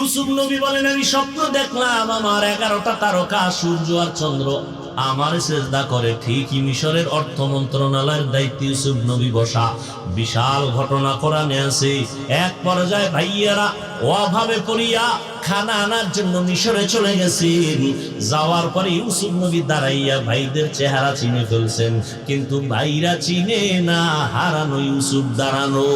ইউসুফ নবী বলেন, আমি স্বপ্ন দেখলাম আমার 11টা তারকা সূর্য আর চন্দ্র আমার সেজদা করে। ঠিকই মিশরের অর্থ মন্ত্রণালয়ের দায়িত্বে ইউসুফ নবী বসা। বিশাল ঘটনা কোরআনে আছে। এক পর্যায়ে ভাইয়েরা অভাবে পড়িয়া খানা আনার জন্য মিশরে চলে গেছেন। যাওয়ার পরে ইউসুফ নবী দাঁড়াইয়া ভাইদের চেহারা চিনে ফেলছেন, কিন্তু ভাইরা চিনে না, হারানো ইউসুফ দাঁড়ানো।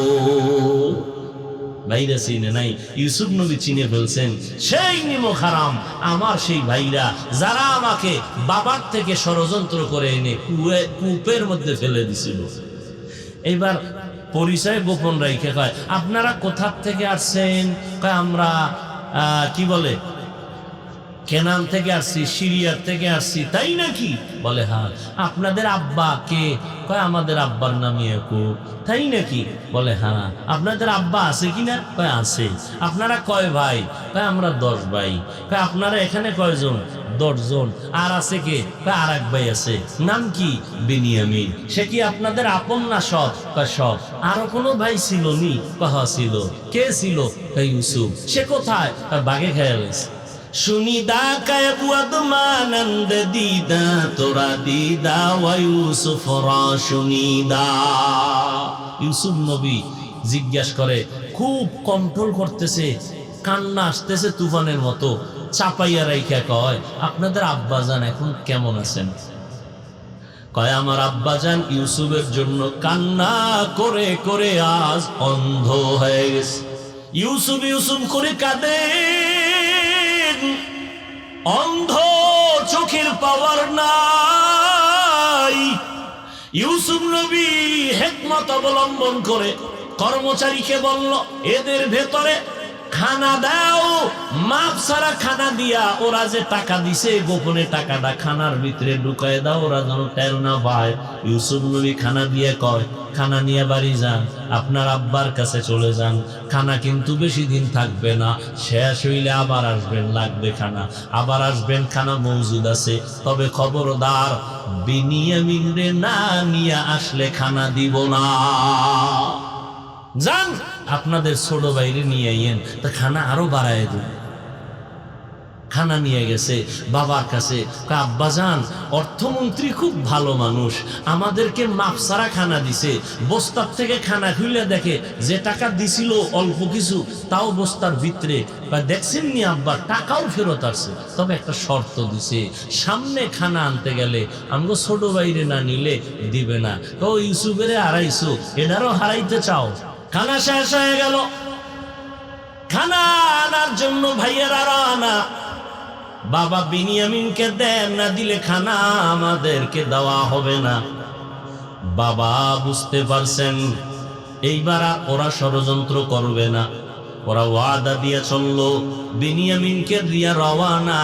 ভাইরা চিনে নাই, ইউসুফ নবী চিনে ফেলছেন। সেই নিমক হারাম আমার সেই ভাইরা, যারা আমাকে বাবার থেকে ষড়যন্ত্র করে এনে কূপের মধ্যে ফেলে দিছিল। এইবার পরিচয় গোপন রাইখে কয়, আপনারা কোথা থেকে আসছেন? কয় আমরা কি বলে কেনান থেকে আসছি, সিরিয়ার থেকে আসছি। তাই নাকি? বলে হ্যাঁ। আপনাদের আব্বা কে? কয় আমাদের আব্বার নাম ইয়াকুব। তাই নাকি? বলে হ্যাঁ। আপনাদের আব্বা আছে কিনা? কয় আছে। আপনারা কয় ভাই? কয় আমরা 10 ভাই। কয় আপনারা এখানে কয়জন? 10 জন। আর আছে কে? কয় আর এক ভাই আছে। নাম কি? বিনিয়ামিন। সে কি আপনাদের আপন না সৎ? কয় সৎ। আরো কোনো ভাই ছিল নি? কয় ছিল। কে ছিল? কয় ইউসুফ। সে কোথায়? কয় বাগে খেয়াল। শুনিদা কায় বুয়াদ মানন্দ দিদা তোরা দিদা ওয়া ইউসুফ রা শুনিদা। ইউসুফ নবী জিজ্ঞাস করে, খুব কন্ট্রোল করতেছে, কান্না আসতেছে তুফানের মতো, চাপাইয়া রাইখা কয়, আপনাদের আব্বাজান এখন কেমন আছেন? কয় আমার আব্বাজান ইউসুফের জন্য কান্না করে করে আজ অন্ধ হয়ে গেছে। ইউসুফ ইউসুফ করে কাঁদে, অন্ধ, চোখের পাওয়ার নাই। ইউসুফ নবী হিকমত অবলম্বন করে কর্মচারীকে বলল, এদের ভেতরে খানা দাও। মাপ ছাড়া খানা দিয়া ওরা যে টাকা দিছে, গোপনে টাকাটা খানার ভিতরে ঢুকায় দাও, ওরা যেন টের না পায়। ইউসুফ নবী খানা দিয়ে কয়, খানা নিয়ে বাড়ি যান, আপনার আব্বার কাছে চলে যান। খানা কিন্তু বেশি দিন থাকবে না, শেষ হইলে আবার আসবেন, লাগবে খানা, আবার আসবেন, খানা মজুদ আছে। তবে খবরদার, বিনিয়ামিন রে না নিয়ে আসলে খানা দিব না। যান, আপনাদের ছোট বাইরে নিয়ে আইয়েন, তা খানা আরো বাড়ায় দেন। খানা নিয়ে গেছে বাবার কাছে। আব্বাজান, অর্থমন্ত্রী খুব ভালো মানুষ, আমাদেরকে মাপ ছাড়া খানা দিছে। বস্তার থেকে খানা খুলে দেখে যে টাকা দিছিল অল্প কিছু, তাও বস্তার ভিতরে। দেখছেন নি আব্বা, টাকাও ফেরত আসছে, তবে একটা শর্ত দিছে, সামনে খানা আনতে গেলে আমগো ছোট বাইরে না নিলে দিবে না। তো ইউসুফেরে হারাইছো, এটারও হারাইতে চাও? খানা শেষ হয়ে গেল। খানা আনার জন্য ভাইয়ের আনা, বাবা বিনিয়ামিনকে দেন, না দিলে খানা আমাদেরকে দেওয়া হবে না। বাবা বুঝতে পারছেন এইবার ওরা ষড়যন্ত্র করবে না, ওরা ওয়াদা দিয়ে চললো। বিনিয়ামিনকে দিয়া রওয়ানা,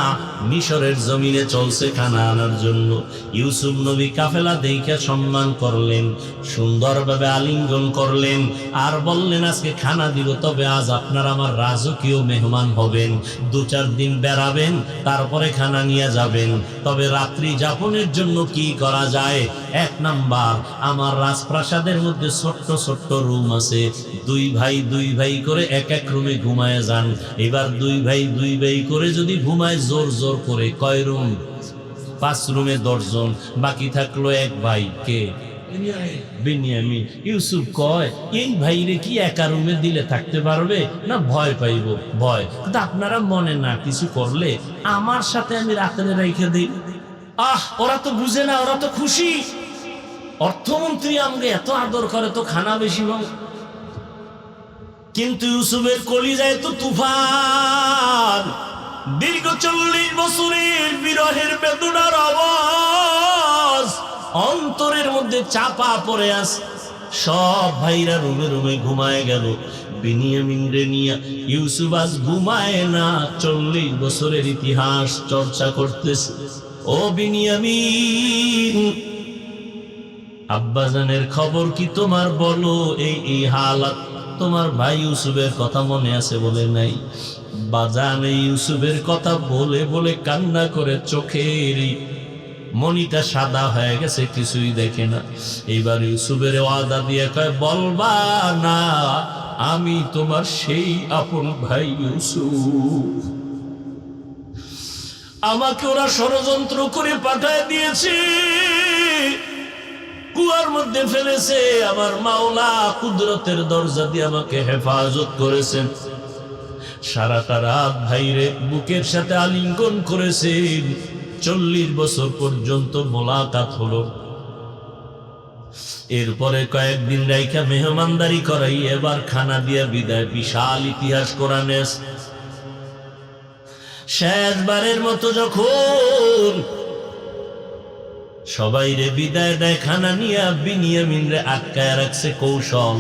মিশরের জমিনে চলছে খানা আনার জন্য। ইউসুফ নবী কাফেলা দেখে সম্মান করলেন, সুন্দরভাবে আলিঙ্গন করলেন, আর বললেন আজকে খানা দিব, তবে আজ আপনারা আমার রাজকীয় মেহমান হবেন। 2-4 দিন বেড়াবেন, তারপরে খানা নিয়ে যাবেন। তবে রাত্রি যাপনের জন্য কি করা যায়? 1 নাম্বার, আমার রাজপ্রাসাদের মধ্যে ছোট্ট ছোট্ট রুম আছে, 2 ভাই করে এক এক রুমে ঘুমায় যান। এবার 2 ভাই করে যদি ঘুমায় জোর জোর করে, কয় রুম? 5 রুমে 10 জন, বাকি থাকলো 1 ভাই। কে? বিনিয়ামিন। ইউসুফ কয়, এই ভাইরে কি একা রুমে দিলে থাকতে পারবে না? ভয় পাইব। ভয়, কিন্তু আপনারা মনে না কিছু করলে আমার সাথে আমি রাতে রেখে দিই। ওরা তো বুঝে না, ওরা তো খুশি। অর্থমন্ত্রী আমাকে এত আদর করে, তো খানা বেশি নয়। কিন্তু ইউসুফের কলিজায় তো তুফান। দীর্ঘ 40 বছরের বিরহের বেদনার আওয়াজ অন্তরের মধ্যে চাপা পড়ে আছে। সব ভাইরা রুমে রুমে ঘুমায় গেল, বিনিয়ামিন রে নিয়া ইউসুফ আজ ঘুমায় না। 40 বছরের ইতিহাস চর্চা করতেছে। ও বিনিয়ামিন, আব্বাজানের খবর কি তোমার? বলো, এই হালাত। তোমার ভাই ইউসুফের কথা মনে আছে? বলে নাই। বাজান ইউসুফের কথা বলে বলে কান্না করে চোখের মনিটা সাদা হয়ে গেছে, কিছুই দেখে না। এইবার ইউসুফের ওয়াদা দিয়ে কয়, বলবা না আমি তোমার সেই আপন ভাই ইউসুফ। আমাকে ওরা ষড়যন্ত্র করে পাঠায় দিয়েছে, কুয়ার মধ্যে ফেলেছে। আমার মাওলা কুদরতের দরজা দিয়ে আমাকে হেফাজত করেছেন। সারাটা রাত ভাইরে বুকের সাথে আলিঙ্গন করেছেন। 40 বছর পর্যন্ত মোলাকাত হলো। এরপরে কয়েকদিন রাইখা মেহমানদারি করাই এবার খানা দিয়া বিদায়। বিশাল ইতিহাস কোরআনে। শেষবারের মতো যখন সবাই রে বিদায় দেয়, খানা নিয়ে বিনিয়ামিন রে আটকায় রাখছে কৌশল।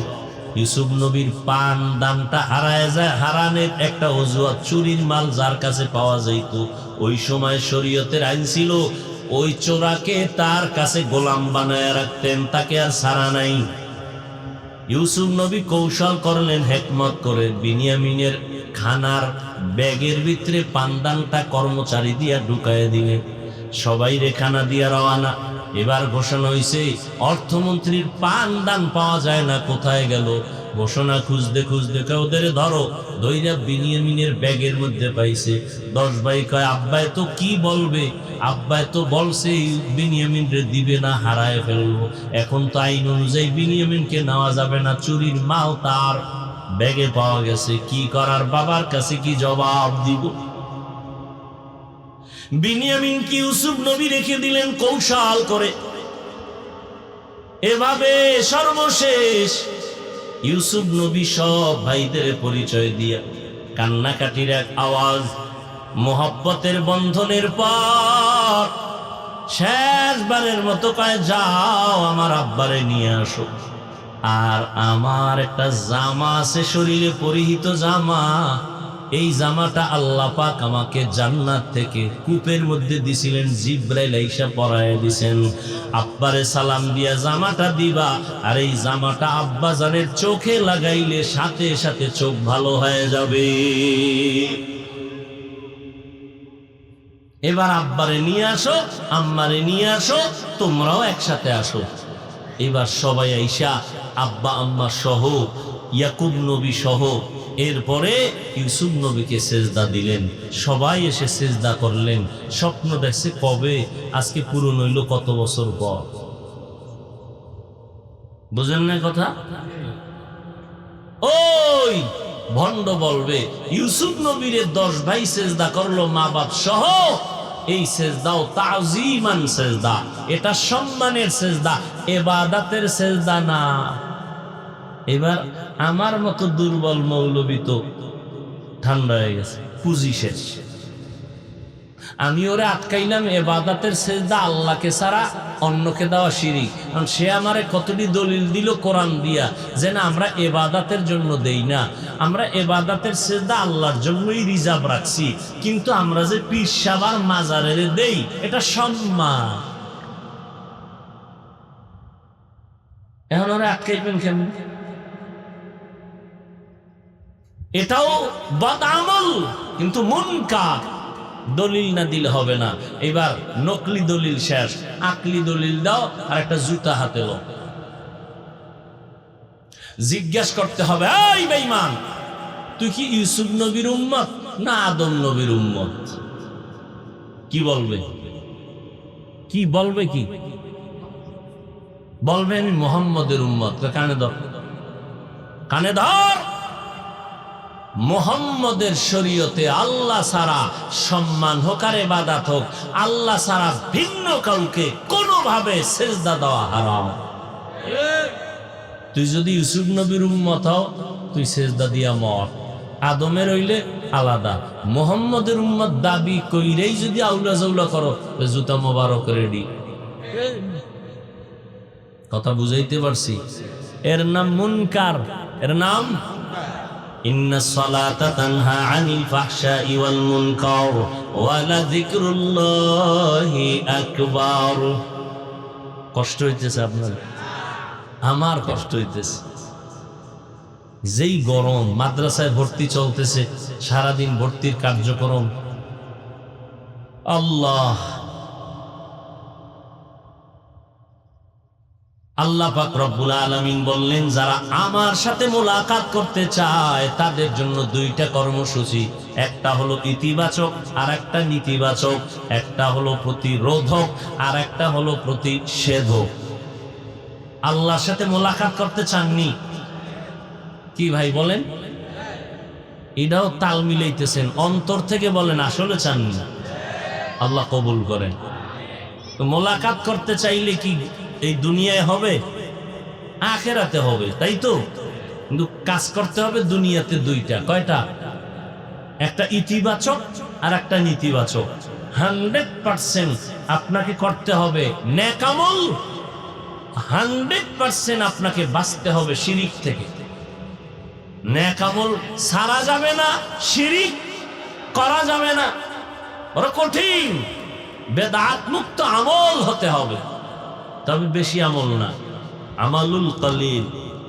ইউসুফ নবীর পান দানটা হারায় যায়। হারানের একটা অজুহাত, চুরির মাল যার কাছে পাওয়া যাইত। ওই সময় শরীয়তের আইন ছিল ওই চোরাকে তার কাছে গোলাম বানায় রাখতেন, তাকে আর ছাড়া নাই। ইউসুফ নবী কৌশল করলেন হেকমত করে, বিনিয়ামিনের খানার ব্যাগের ভিতরে পানদানটা কর্মচারী দিয়া ঢুকায় দিলেন। সবাই রে খানা দিয়া রওয়ানা। এবার ঘোষণা হইছে অর্থমন্ত্রীর পান দান পাওয়া যায় না, কোথায় গেল? ঘোষণা খুঁজতে খুঁজতে ওদের ধরো, দইরা বিনিয়ামিনের ব্যাগের মধ্যে পাইছে। 10 ভাই কয় আব্বায় তো কি বলবে, আব্বায় তো বলছে বিনিয়ামিন রে দিবে না, হারায় ফেলবো। এখন তো আইন অনুযায়ী বিনিয়ামিনকে নেওয়া যাবে না, চুরির মাল তার ব্যাগে পাওয়া গেছে। কি করার? বাবার কাছে কি জবাব দিব? বিনিয়ামিন কি ইউসুফ নবী রেখে দিলেন কৌশল করে। এভাবে সর্বশেষ ইউসুফ নবী সব ভাইদের পরিচয় দিয়া কান্নাকাটির এক আওয়াজ। মোহব্বতের বন্ধনের পর শেষবারের মতো কয় যাও আমার আব্বারে নিয়ে আসো। আর আমার একটা জামা আছে শরীরে পরিহিত জামা, এই জামাটা আল্লাহ পাক আমাকে জান্নাত থেকে কূপের মধ্যে দিছিলেন, জিব্রাইল আইসা পরায় দিছেন। আব্বারে সালাম দিয়া জামাটা দিবা, আর এই জামাটা আব্বা জানের চোখে লাগাইলে সাথে সাথে চোখ ভালো হয়ে যাবে। এবার আব্বারে নিয়ে আসো, আম্মারে নিয়ে আসো, তোমরাও একসাথে আসো। এবার সবাই আইসা আব্বা আম্মা সহ, ইয়াকুব নবী সহ, এরপরে ইউসুফ নবীকে সেজদা দিলেন। সবাই এসে সেজদা করলেন। স্বপ্ন দেখছে কবে, আজকে পূরণ হইল কত বছর পর। বুঝেন না কথা? ওই ভণ্ড বলবে ইউসুফ নবীর 10 ভাই সেজদা করলো মা বাপ সহ। এই সেজদাও তাজিমান সেজদা, এটা সম্মানের সেজদা, ইবাদতের সেজদা না। এবার আমার মতো দুর্বল মৌলবী তো ঠান্ডা হয়ে গেছে, পুঁজি শেষ। আমি ওরে আটকাইলাম ইবাদতের সেজদা আল্লাহকে ছাড়া অন্যকে দেওয়া শিরিক। কারণ সে আমারে কতটি দলিল দিল কোরআন দিয়া যে না আমরা ইবাদতের জন্য দেই না, আমরা ইবাদতের সেজদা আল্লাহর জন্যই রিজার্ভ রাখছি, কিন্তু আমরা যে পীর সাবার মাজারে দেই এটা সম্মান। এখন ওরে আটকাইবেন কেমন? এটাও বদআমল, কিন্তু মুনকার। দলিল না দিলে হবে না। এবার নকলি দলিল শেষ, আকলি দলিল দাও, আর একটা জুতা হাতে লো। জিজ্ঞাসা করতে হবে, এই বেঈমান তুই কি ইউসুফ নবীর উম্মত না আদম নবীর উম্মত? কি বলবে? কি বলবে? কি বলবে? আমি মুহাম্মদের উম্মত। কানে ধর, কানে ধর। মুহাম্মদের শরীয়তে আল্লাহ ছাড়া সম্মান হোক আর ইবাদত হোক, আল্লাহ ছাড়া ভিন্ন কাউকে কোনোভাবে সেজদা দেওয়া হারাম। তুই যদি ইউসুফ নবীর উম্মত হও, তুই সেজদা দিয়া মর। আদমের হইলে আলাদা, মুহাম্মদের উম্মত দাবি কইরেই যদি আউলা জাউলা করো, জুতা মোবারক রেডি। কথা বুঝাইতে পারছি? এর নাম মুনকার, এর নাম ইন্নাস সালাতা তানহা আনিল ফাহশাই ওয়াল মুনকার ওয়া লাযিকরুল্লাহি আকবার। কষ্ট হইতেছে আপনার? আমার কষ্ট হইতেছে। যেই গরম, মাদ্রাসায় ভর্তি চলতেছে, সারাদিন ভর্তির কার্যক্রম। আল্লাহ আল্লাহ পাক রব্বুল আলামিন বললেন, যারা আমার সাথে মোলাকাত করতে চায় তাদের জন্য দুইটা কর্মসূচি, একটা হলো ইতিবাচক আর একটা নেতিবাচক, একটা হলো প্রতিরোধক আর একটা হলো প্রতিষেধক। আল্লাহর সাথে মোলাকাত করতে চাননি কি ভাই বলেন? এটাও তাল মিলাইতেছেন, অন্তর থেকে বলেন আসলে চাননি? আল্লাহ কবুল করেন। তো মোলাকাত করতে চাইলে কি এই দুনিয়ায় হবে? আখেরাতে হবে, তাই তো? কিন্তু কাজ করতে হবে দুনিয়াতে দুইটা। কয়টা? একটা ইতিবাচক আর একটা নেতিবাচক। 100% আপনাকে করতে হবে নেক আমল, 100% আপনাকে বাঁচতে হবে শিরিক থেকে। নেক আমল ছাড়া যাবে না, শিরিক করা যাবে না। বড় কঠিন, বেদাত মুক্ত আমল হতে হবে, তবে বেশি আমল না, আমালুল কলিল,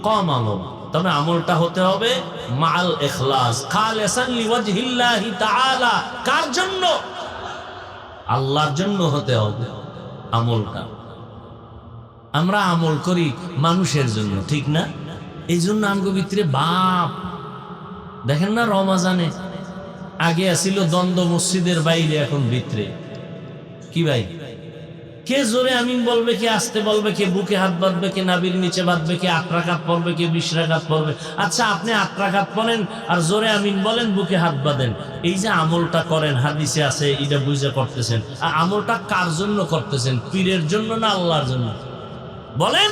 কম আমল, তবে আমলটা হতে হবে মাল ইখলাস, খালিসান লিওয়াজহিল্লাহি তাআলা। কার জন্য? আল্লাহর জন্য হতে হবে আমলটা। আমরা আমল করি মানুষের জন্য, ঠিক না? এই জন্য আমগো ভিতরে বাপ দেখেন না, রমাজানে আগে আসিল দ্বন্দ্ব মসজিদের বাইরে, এখন ভিতরে কি ভাই? কে জোরে আমিন বলবে, কে আসতে বলবে, কে বুকে হাত বাঁধবে, কে নাবির নিচে বাঁধবে, কে 8 রাকাত পড়বে, কে 20 রাকাত পড়বে। আচ্ছা, আপনি 8 রাকাত পড়েন আর জোরে আমিন বলেন, বুকে হাত বাঁধেন, এই যে আমলটা করেন হাদিসে আছে, এটা বুঝে করতেছেন। আর আমলটা কার জন্য করতেছেন? পীরের জন্য না আল্লাহর জন্য? বলেন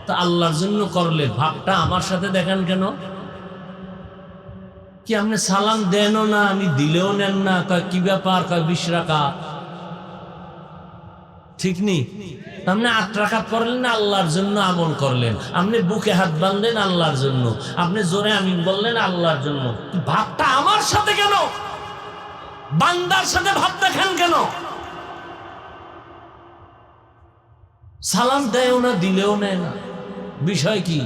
তো। আল্লাহর জন্য করলে ভাবটা আমার সাথে দেখান কেন? কি আপনি সালাম দেনও না, আমি দিলেও নেন না, কয় কি ব্যাপার, কয় 20 রাকাত, ঠিক নেই? আপনি 8 রাকাত করলেন আল্লাহর জন্য আমল করলেন, আপনি বুকে হাত বাঁধলেন আল্লাহর জন্য, আপনি জোরে আমিন বললেন আল্লাহর জন্য। ভাবটা আমার সাথে কেন? বান্দার সাথে ভাব দেখান কেন? সালাম দেয়ও না, দিলেও নেয় না, বিষয় কি?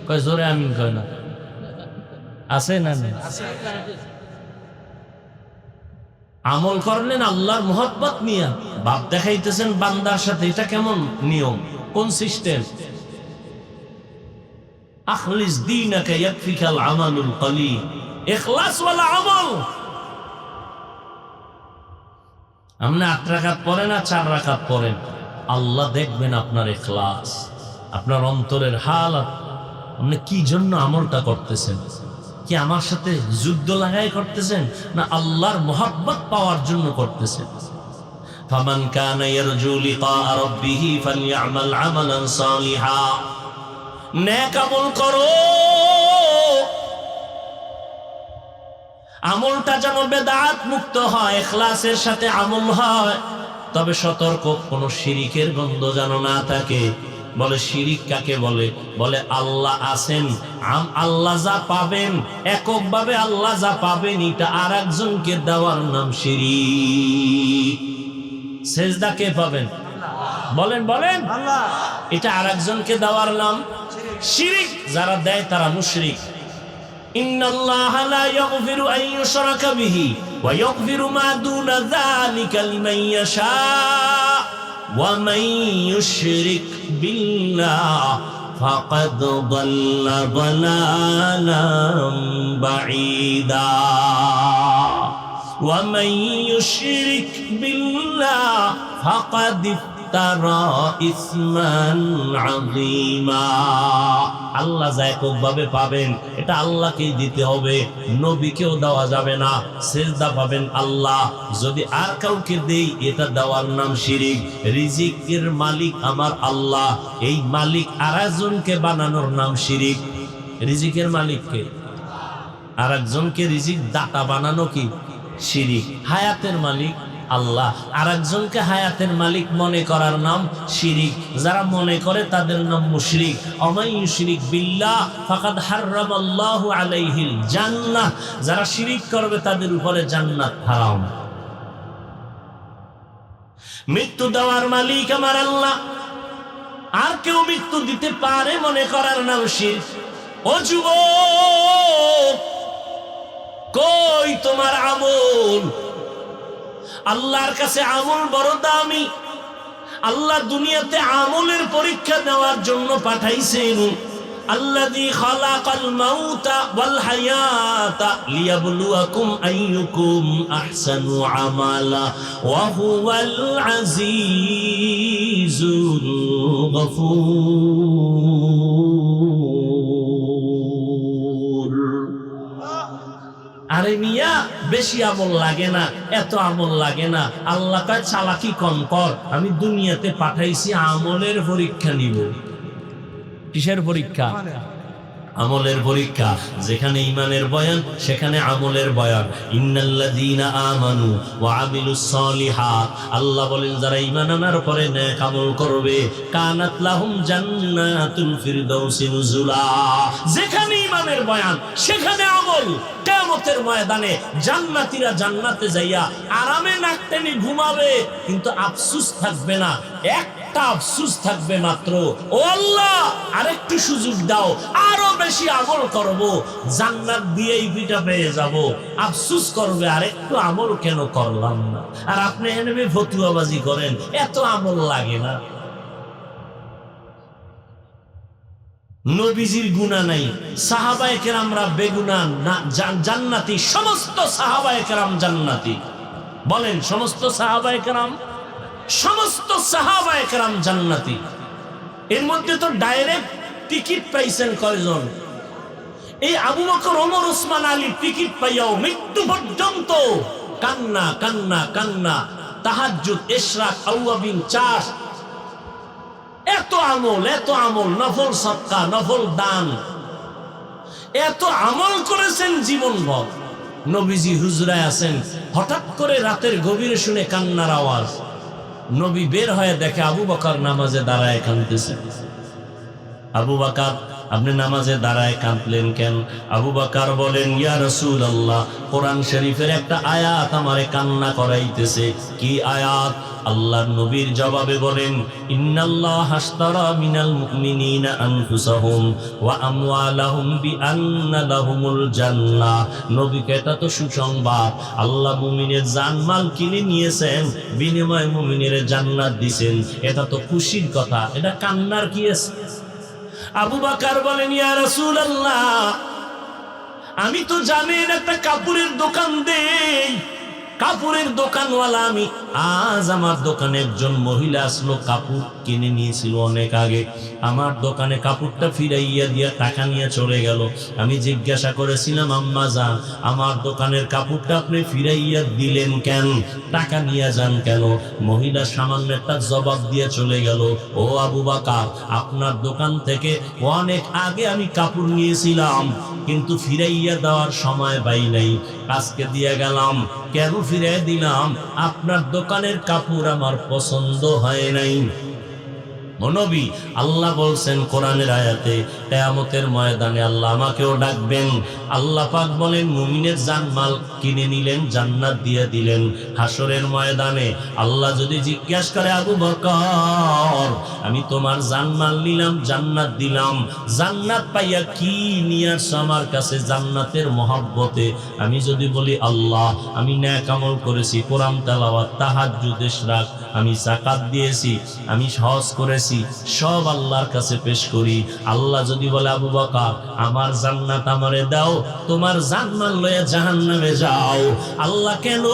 কয় জোরে আমিন কয় না। আছে না? আমল করলেন আল্লাহর মোহাব্বত নিয়ে, ভাব দেখাইতেছেন বান্দার সাথে। এটা কেমন নিয়ম, কোন সিস্টেম? আখলিস দীনাকা ইয়াকফিকাল আমালুল কলিল, ইখলাস ওয়ালা আমল। আপনি 8 রাকাত পড়েন আর 4 রাকাত পড়েন, আল্লাহ দেখবেন আপনার ইখলাস, আপনার অন্তরের হালাত। আপনি কি জন্য আমলটা করতেছেন? কি আমার সাথে যুদ্ধ লাগাই করতেছেন, না আল্লাহর মোহাব্বত পাওয়ার জন্য করতেছেন? ফামান কানা ইয়ারজু লিকা রাব্বিহি ফালইআমাল আমালান সালিহা। নেক আমল করো, আমলটা যেন বেদাত মুক্ত হয়, ইখলাসের সাথে আমল হয়। তবে সতর্ক, কোন শিরিকের গন্ধ যেন না থাকে। বলে শিরিক কাকে বলে? বলে আল্লাহ আছেন, আল্লাহ যা পাবেন, এককভাবে আল্লাহ যা পাবেন, এটা আর একজনকে দেওয়ার নাম শিরিক। সেজদা কে পাবেন? বলেন বলেন। আল্লাহ। এটা আর একজনকে দেওয়ার নাম শিরিক। যারা দেয় তারা মুশরিক। ইন্নাল্লাহা লা ইয়াগফিরু আন ইউশরাকা বিহি ওয়া ইয়াগফিরু মা দুনা যালিকা লিমান ইয়াশা ওয়া মান ইউশরিক বিল্লাহ ফাকাদ দাল্লা দালালাম বাঈদা। ওয়া মান ইউশরিক বিল্লাহ ফাকাদ ইফতারা ইসমান আযীমা। আল্লাহ যা এককভাবে পাবেন, এটা আল্লাহকেই দিতে হবে, নবীকেও দেওয়া যাবে না। সিজদা পাবেন আল্লাহ, যদি আর কাউকে দেই এটা দেওয়ার নাম শিরিক। রিজিকের মালিক আমার আল্লাহ, এই মালিক আরেকজনকে বানানোর নাম শিরিক। রিজিকের মালিককে আর একজনকে রিজিক দাতা বানানো কি শিরিক। হায়াতের মালিক আল্লাহ, আর একজনকে হায়াতের মালিক মনে করার নাম শিরিক। যারা মনে করে তাদের নাম মুশরিক। ওয়া ইউশরিক বিল্লাহ ফাকাদ হারামাল্লাহু আলাইহিল জান্নাহ। যারা শিরিক করবে তাদের উপরে জান্নাত হারাম। মৃত্যু দেওয়ার মালিক আমার আল্লাহ, আর কেউ মৃত্যু দিতে পারে মনে করার নাম শিরক। ও যুবক, কই তোমার আমল? আল্লাহর কাছে আমল বড় দামি। আল্লাহ দুনিয়াতে আমলের পরীক্ষা দেওয়ার জন্য পাঠাইছেন। আল্লাযী খালাকাল মাউতা ওয়াল হায়াতা লিয়াবলুয়াকুম আইয়ুকুম আহসানু আমালা ওয়া হুয়াল আজিজুল গফুর। আরে মিয়া, বেশি আমল লাগে না, এত আমল লাগে না। আল্লাহ কয় চালাকি কম কর, আমি দুনিয়াতে পাঠাইছি আমলের পরীক্ষা নিব। কিসের পরীক্ষা? আমলের পরীক্ষা। যেখানে ঈমানের বয়ান সেখানে আমলের বয়ান। ইন্নাল্লাযীনা আমানু ওয়া আমিলুস সলিহাত, আল্লাহ বলেন যারা ঈমান আনার পরে নেক আমল করবে, কানাত লাহুম জান্নাতুল ফিরদাউসি নুজুলা। যেখানে ঈমানের বয়ান সেখানে আমল। কিয়ামতের ময়দানে জান্নাতীরা জান্নাতে যাইয়া আরামে নাক টেনে ঘুমাবে, কিন্তু আফসোস থাকবে না। একটা আফসোস থাকবে মাত্র, ও আল্লাহ আরেকটু সুযোগ দাও, আরো বেশি আমল করব, জান্নাত দিয়েই পিঠা পেয়ে যাব। আফসোস করবে আরেকটু আমল কেন করলাম না। আর আপনি এনে ফতুয়াবাজি করেন, এত আমল লাগে না। নবীজির গুনাহ নাই, সাহাবায়ে কেরামরা বেগুনাহ না, জান্নাতি। সমস্ত সাহাবায়ে কেরাম জান্নাতি। বলেন সমস্ত সাহাবায়ে কেরাম? সমস্ত সাহাবায়ে কেরাম জান্নাতি। এর মধ্যে তো ডাইরেক্ট টিকিট পাইছেন কয়জন? এই আবু বকর, ওমর, ওসমান, আলী টিকিট পাইয়াও মৃত্যু পর্যন্ত কান্না কান্না কান্না, তাহাজ্জুদ, ইশরাক, আওয়াবিন, চাষ, এত আমল, এত আমল, নফল সদকা, নফল দান, এত আমল করেছেন জীবনভর। নবীজি হুজরায় আছেন, হঠাৎ করে রাতের গভীরে শুনে কান্নার আওয়াজ। নবী বের হয়ে দেখে আবু বকর নামাজে দাঁড়ায় কাঁদতেছে। আবু বকর, আপনি নামাজে দাঁড়ায় কাঁদলেন কেন? আবু বকর বলেন, ইয়া রাসূলুল্লাহ, কোরআন শরীফের একটা আয়াত আমারে কান্না করাইতেছে। কি আয়াত? আল্লাহর নবীর জবাবে বলেন, ইন্নাল্লাহা আশতারা মিনাল মুমিনিনা আনফুসাহুম ওয়া আমওয়ালাহুম বিআন্না লাহুমুল জান্নাহ। নবীকে এটা তো সুসংবাদ, আল্লাহ মুমিনের জানমাল কিনে নিয়েছেন, বিনিময়ে মুমিনের জান্নাত দিবেন। এটা তো খুশির কথা, এটা কান্নার কি আছে? আবু বকর বলেন, ইয়া রাসূলুল্লাহ, আমি তো জানেন একটা কাপড়ের দোকান দেই, কাপড়ের দোকানওয়ালা আমি। আজ আমার দোকানে একজন মহিলা আসলো, কাপড় কিনে নিয়েছিল অনেক আগে। আমার দোকানে কাপড়টা ফিরাইয়া দিয়া টাকা নিয়ে চলে গেল। আমি জিজ্ঞাসা করেছিলাম, আম্মা জান, আমার দোকানের কাপড়টা আপনি ফিরাইয়া দিলেন কেন? টাকা নিয়ে যান কেন? মহিলা সামান্য একটা জবাব দিয়ে চলে গেল, ও আবু বকর, আপনার দোকান থেকে অনেক আগে আমি কাপড় নিয়েছিলাম, কিন্তু ফিরাইয়া দেওয়ার সময় পাই নাই, আজকে দিয়ে গেলাম। কেন ফিরাই দিলাম? আপনার দোকানের কাপড় আমার পছন্দ হয় নাই। নবী, আল্লাহ বলছেন কোরআনের আয়াতে, কিয়ামতের ময়দানে আল্লাহ আমাকেও ডাকবেন। আল্লাহ পাক বলেন, মুমিনের জানমাল কিনে নিলেন, জান্নাত দিয়ে দিলেন। হাসরের ময়দানে আল্লাহ যদি জিজ্ঞাসা করে, আবু বকর, আমি তোমার জানমাল নিলাম, জান্নাত দিলাম, জান্নাত পাইয়া কি নিয়ে আসছো আমার কাছে জান্নাতের মহব্বতে? আমি যদি বলি, আল্লাহ আমি নেক আমল করেছি, কোরআন তেলাওয়াত, তাহাজ্জুদ, ইশরাক, আমি যাকাত দিয়েছি, আমি হজ করেছি, সব আল্লাহর কাছে পেশ করি। আল্লাহ যদি বলে, আবু বকর আমার জান্নাত আমারে দাও, তোমার জান্নাত লয়ে জাহান্নামে যাও। আল্লাহ কেন?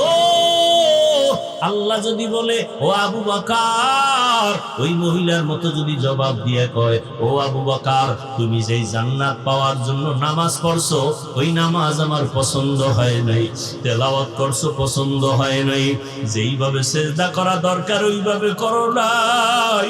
আল্লাহ যদি বলে, ও আবু বকর, ওই মহিলার মতো যদি জবাব দিয়ে কয়, ও আবু বকর, তুমি যেই জান্নাত পাওয়ার জন্য নামাজ পড়ছো, ওই নামাজ আমার পছন্দ হয় নাই, তেলাওয়াত করছো পছন্দ হয় নাই, যেইভাবে সিজদা করা দরকার ওইভাবে করো নাই,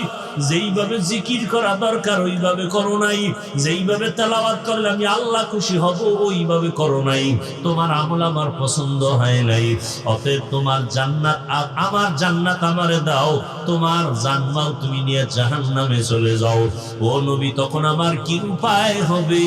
যেইভাবে জিকির করা দরকার ওইভাবে করো নাই, যেইভাবে তেলাওয়াত করলে আমি আল্লাহ খুশি হব ওইভাবে করো নাই, তোমার আমল আমার পছন্দ হয় নাই, অতএব তোমার জান্নাত আমার জান্নাত আমারে দাও, তোমার জানমাল তুমি নিয়ে জাহান্নামে চলে যাও। ও নবী, তখন আমার কি উপায় হবে?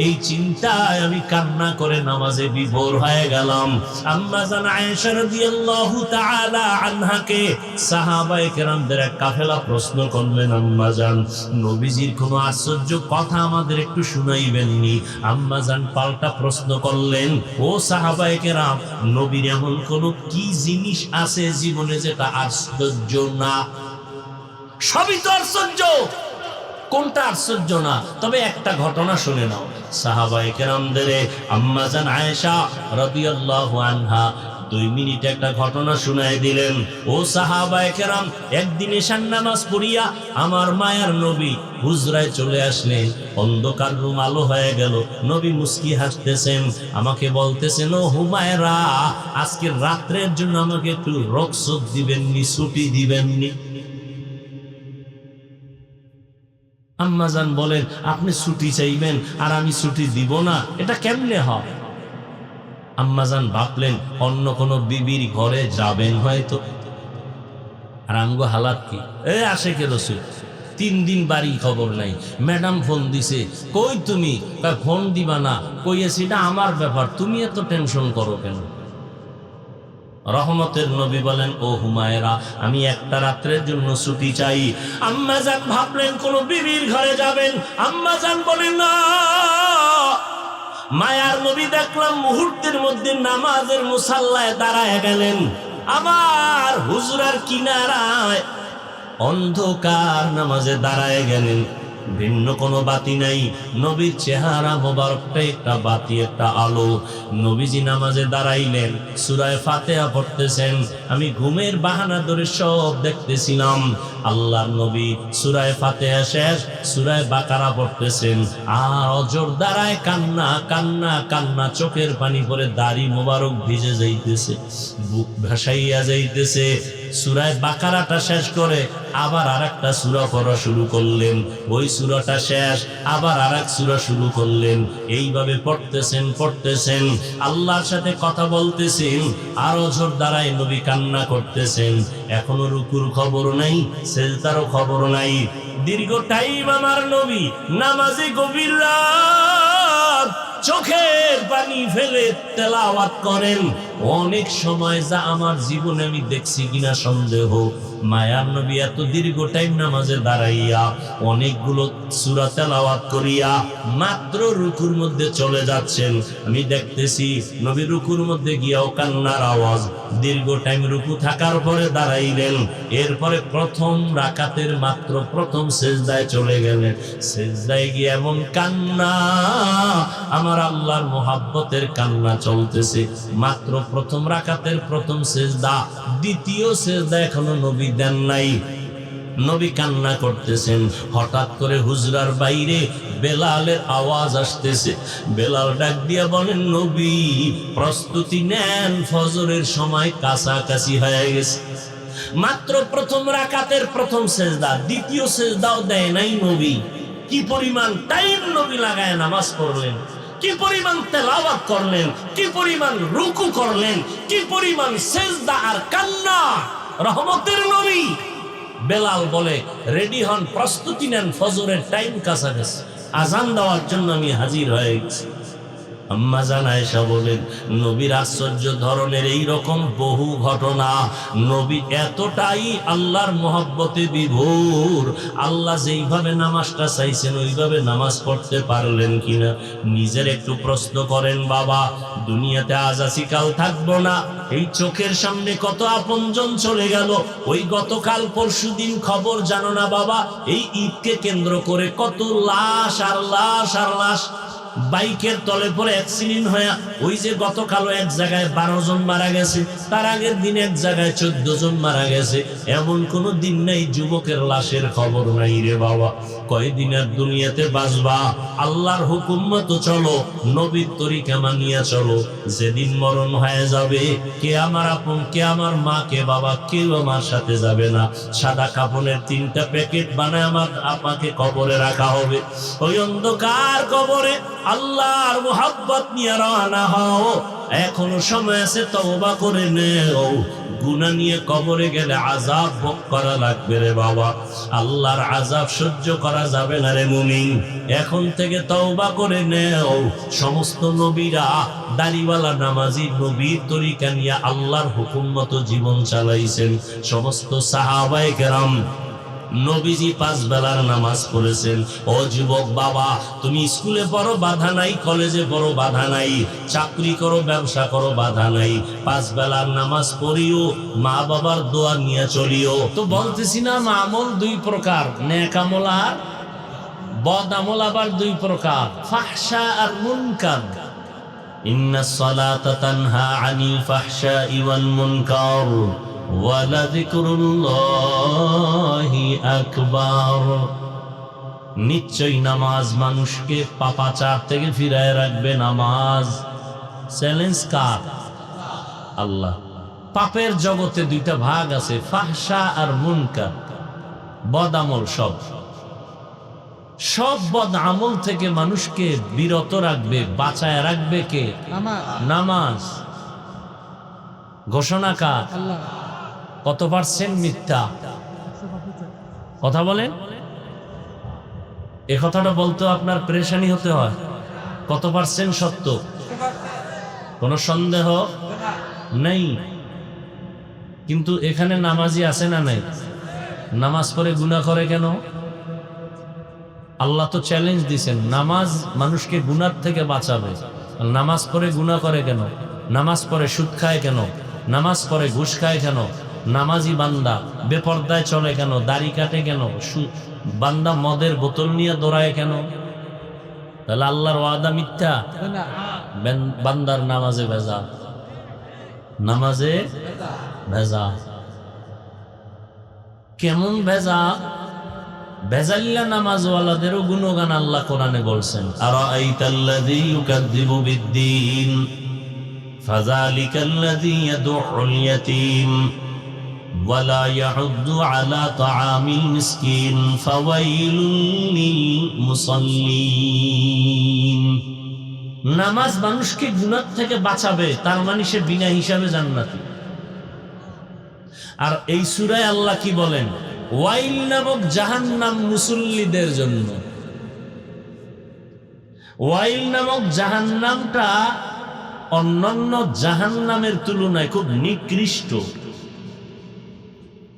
এই চিন্তায় আমি কান্না করে নামাজে বিভোর হয়ে গেলাম। আম্মা জান আয়েশা রাদিয়াল্লাহু তাআলা আনহাকে সাহাবায়ে কেরামদের এক কাফেলা প্রশ্ন করলেন, আম্মা জান, নবীজির কোনো আশ্চর্য কথা আমাদের একটু শুনাইবেননি? আম্মা জান পাল্টা প্রশ্ন করলেন, ও সাহাবায়ে কেরাম, নবীর এমন কোন কি জিনিস আছে জীবনে যেটা আশ্চর্য না? সবই তো আশ্চর্য, কোনটা আশ্চর্য না? তবে একটা ঘটনা শুনে নাও। সাহাবায়ে কেরামদের আম্মা জান আয়েশা রাদিয়াল্লাহু আনহা 2 মিনিটে একটা ঘটনা শুনায় দিলেন। ও সাহাবায়ে কেরাম, একদিন এশার নামাজ পড়িয়া আমার মায়ার নবী হুজরায় চলে আসলেন। অন্ধকার রুম আলো হয়ে গেল। নবী মুস্কি হাসতেছেন, আমাকে বলতেছেন, ও হুমায়রা, আজকে রাত্রের জন্য আমাকে একটু রোকসত দিবেননি, ছুটি দিবেননি? আম্মাজান বলেন, আপনি ছুটি চাইবেন আর আমি ছুটি দিব না, এটা কেমনে হয়? আম্মাজান ভাবলেন অন্য কোনো বিবির ঘরে যাবেন হয়তো। আর আমগো হালাত কি? আশেকে রসুল 3 দিন বাড়ি খবর নাই। ম্যাডাম ফোন দিছে, কই তুমি? ফোন দিবা না? কইয়েছি এটা আমার ব্যাপার, তুমি এত টেনশন করো কেন? রহমতের নবী বলেন, ও হুমায়রা, আমি একটা রাত্রের জন্য ছুটি চাই। আম্মাজান ভাবলেন কোন বিবির ঘরে যাবেন। আম্মাজান বলেন, না। মায়ার নবী দেখলাম মুহূর্তের মধ্যে নামাজের মুসাল্লায় দাঁড়ায় গেলেন। আমার হুজরার কিনারায় অন্ধকার নামাজে দাঁড়ায় গেলেন। ভিন্ন কোনো বাতি নাই, নবীর চেহারা মোবারকটা একটা বাতি, একটা আলো। নবীজি নামাজে দাঁড়াইলেন, সূরা ফাতিহা পড়তেছেন। আমি ঘুমের বাহানা ধরে সব দেখতেছিলাম। আল্লাহর নবী সূরা ফাতিহা শেষ, সূরা বাকারা পড়তেছেন। আর অজর দাঁড়ায় কান্না কান্না কান্না, চোখের পানি পড়ে দাড়ি মোবারক ভিজে যাইতেছে, বুক ভাসাইয়া যাইতেছে। সূরা বাকারাটা শেষ করে আবার আরেকটা সূরা পড়া শুরু করলেন। ওই সূরাটা শেষ, আবার আরেক সূরা শুরু করলেন। এইভাবে পড়তেছেন, আল্লাহর সাথে কথা বলতেছেন। আর অঝর দ্বারাই নবী কান্না করতেছেন। এখনো রুকুর খবর নাই, সেজদারও খবর নাই। দীর্ঘ টাইম আমার নবী নামাজে, গভীর রাত, চোখের পানি ফেলে তেলাওয়াত করেন। অনেক সময় যা আমার জীবনে আমি দেখছি কিনা সন্দেহ। মায়ার নবী এত দীর্ঘ টাইম নামাজে দাঁড়াইয়া অনেকগুলো সূরা তেলাওয়াত করিয়া মাত্র রুকুর মধ্যে চলে যাচ্ছেন। আমি দেখতেছি নবী রুকুর মধ্যে গিয়াও কান্নার আওয়াজ। দীর্ঘ টাইম রুকু থাকার পরে দাঁড়াইলেন। এরপরে প্রথম রাকাতের মাত্র প্রথম সেজদায় চলে গেলেন। সেজদায় গিয়ে এমন কান্না, আমার আল্লাহর মোহাব্বতের কান্না চলতেছে। মাত্র প্রথম রাকাতের প্রথম সেজদা, দ্বিতীয় সেজদা এখনো নবী দেন নাই। নবী কান্না করতেছেন। হঠাৎ করে হুজরার বাইরে বেলালের আওয়াজ আসতেছে। বেলাল ডাক দিয়া বলেন, নবী প্রস্তুতি নেন, ফজরের সময় কাছাকাছি হয়ে গেছে। মাত্র প্রথম রাকাতের প্রথম সেজদা, দ্বিতীয় সেজদাও দেয় নাই নবী। কি পরিমাণ টাইম নবী লাগায় নামাজ পড়লেন, কি পরিমাণ তেলাওয়াত করলেন, কি পরিমাণ রুকু করলেন, কি পরিমাণ সেজদা আর কান্না। রহমতের নবী। বেলাল বলে, রেডি হন, প্রস্তুতি নেন, ফজরের টাইম কাছাকাছি, আজান দেওয়ার জন্য আমি হাজির হয়ে গেছি। আম্মা জান আয়েশা বলেন, নবীর আশ্চর্য ধরনের এই রকম বহু ঘটনা। নবী এতটাই আল্লাহর মহব্বতে বিভোর, আল্লাহ যেইভাবে নামাজটা চাইছেন ওইভাবে নামাজ পড়তে পারলেন কিনা নিজের একটু প্রশ্ন করেন। বাবা, দুনিয়াতে আজ আছি কাল থাকবো না। এই চোখের সামনে কত আপনজন চলে গেল। ওই গতকাল পরশুদিন খবর জানো না বাবা, এই ঈদকে কেন্দ্র করে কত লাশ আর লাশ আর লাশ। বাইকের তলে পরে অ্যাক্সিডেন্ট হয়ে ওই যে গতকালও এক জায়গায় 12 জন মারা গেছে, তার আগের দিন এক জায়গায় 14 জন মারা গেছে। এমন কোনো দিন নাই যুবকের লাশের খবর নাই রে বাবা। কয়দিন আর দুনিয়াতে বাঁচবা? আল্লাহর হুকুম মতো চলো, নবীর তরিকা মানিয়া চলো। যেদিন মরণ হয়ে যাবে, কে আমার আপন, কে আমার মা, কে বাবা, কেউ আমার সাথে যাবে না। সাদা কাপড়ের 3টা প্যাকেট বানায় আমার আপনাকে কবরে রাখা হবে। ওই অন্ধকার কবরে আল্লাহর মুহাব্বত নিয়ে রওনা হও। এখনো সময় আছে, তওবা করে নেও। গুনাহ নিয়ে কবরে গেলে আযাব ভোগ করা লাগবে রে বাবা। আল্লাহর আযাব সহ্য করা যাবে না রে মুমিন। এখন থেকে তওবা করে নেও। সমস্ত নবীরা দাড়িওয়ালা নামাজি নবীর তরিকা নিয়ে আল্লাহর হুকুম মতো জীবন চালাইছেন। সমস্ত সাহাবায়ে কেরাম নবীজি 5 বেলার নামাজ পড়েছেন। ও যুবক বাবা, তুমি স্কুলে পড়ো বাধা নাই, কলেজে পড়ো বাধা নাই, চাকরি করো ব্যবসা করো বাধা নাই, 5 বেলার নামাজ পড়িও, মা বাবার দোয়া নিয়ে চলিও। তো বলতেছি না আমল 2 প্রকার, নেক আমল আর বদ আমল আবার 2 প্রকার, ফাহশা আর মুনকার। ইন্নাস সালাতা তানহা আনিল ফাহশাই ওয়াল মুনকার ওয়া লাযিকরুল্লাহি আকবার। নিশ্চয়ই নামাজ মানুষকে পাপাচার থেকে ফিরায় রাখবে। নামাজ চ্যালেঞ্জ কার? আল্লাহ। পাপের জগতে 2টা ভাগ আছে, ফাহশা আর মুনকার। বদ আমল, সব বদ আমল থেকে মানুষকে বিরত রাখবে, বাঁচায় রাখবে কে? নামাজ। ঘোষণা কার? কত পার্সেন্ট মিথ্যা? কথা বলেন। এ কথাটা বলতে আপনার পেরেশানি হতে হয়। কত পার্সেন্ট সত্য? কোনো সন্দেহ নেই। কিন্তু এখানে নামাজি আছে না নাই? নামাজ পড়ে গুনাহ করে কেন? আল্লাহ তো চ্যালেঞ্জ দিয়েছেন, নামাজ মানুষকে গুনাহ থেকে বাঁচাবে। নামাজ পড়ে গুনাহ করে কেন? নামাজ পড়ে সুদ খায় কেন? নামাজ পড়ে ঘুষ খায় কেন? নামাজি বান্দা বেপরদায় চলে কেন? দাড়ি কাটে কেন? বান্দা মদের বোতল নিয়ে দৌড়ায় কেন? তাহলে আল্লাহর ওয়াদা মিথ্যা? বান্দার নামাজে ভেজাল, নামাজে ভেজাল। কেমন ভেজাল? বেজাল্লা নামাজওয়ালাদেরও গুণগান আল্লাহ কোরআনে বলছেন। আরাআইতাল্লাযী ইউকাযযিবু বিদ্দীন ফাযালিকাল্লাযী ইয়াদউল ইয়াতীম ওয়া লা ইয়াহুদ্দু আলা তাআমিল মিসকিন ফাওয়াইলুল লিল মুসাল্লিন। নামাজ মানুষকে গুনাহ থেকে বাঁচাবে, তার মানে সে বিনা হিসাবে জান্নাতি। আর এই সূরায় আল্লাহ কি বলেন? ওয়াইল নামক জাহান্নাম মুসল্লিদের জন্য। ওয়াইল নামক জাহান্নামটা অন্যান্য জাহান্নামের তুলনায় খুব নিকৃষ্ট।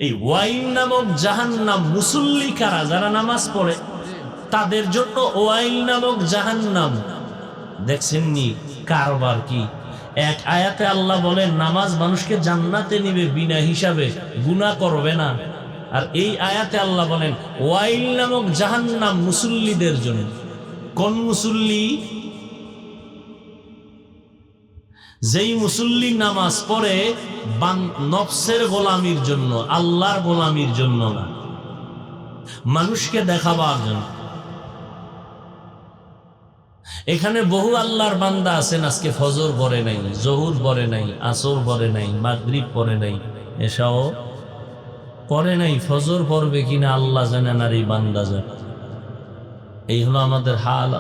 এই ওয়াইল নামক জাহান্নাম মুসল্লি কারা? যারা নামাজ পড়ে তাদের জন্য ওয়াইল নামক জাহান্নাম। দেখছেননি কারবার কি? এক আয়াতে আল্লাহ বলেন নামাজ মানুষকে জান্নাতে নিবে বিনা হিসাবে, গুনাহ করবে না। আর এই আয়াতে আল্লাহ বলেন ওয়াইল নামক জাহান্নাম মুসল্লিদের জন্য। কোন মুসল্লি? যেই মুসল্লি নামাজ পড়ে নফসের গোলামির জন্য, আল্লাহর গোলামির জন্য না, মানুষকে দেখাবার জন্য। এখানে বহু আল্লাহর বান্দা আছেন আজকে ফজর পড়ে নাই, জোহর পড়ে নাই, আসর পড়ে নাই, মাগরিব পড়ে নাই, এশাও পড়ে নাই। ফজর পড়বে কিনা আল্লাহ জানেন আর এই বান্দা জানে। এই হলো আমাদের হাল।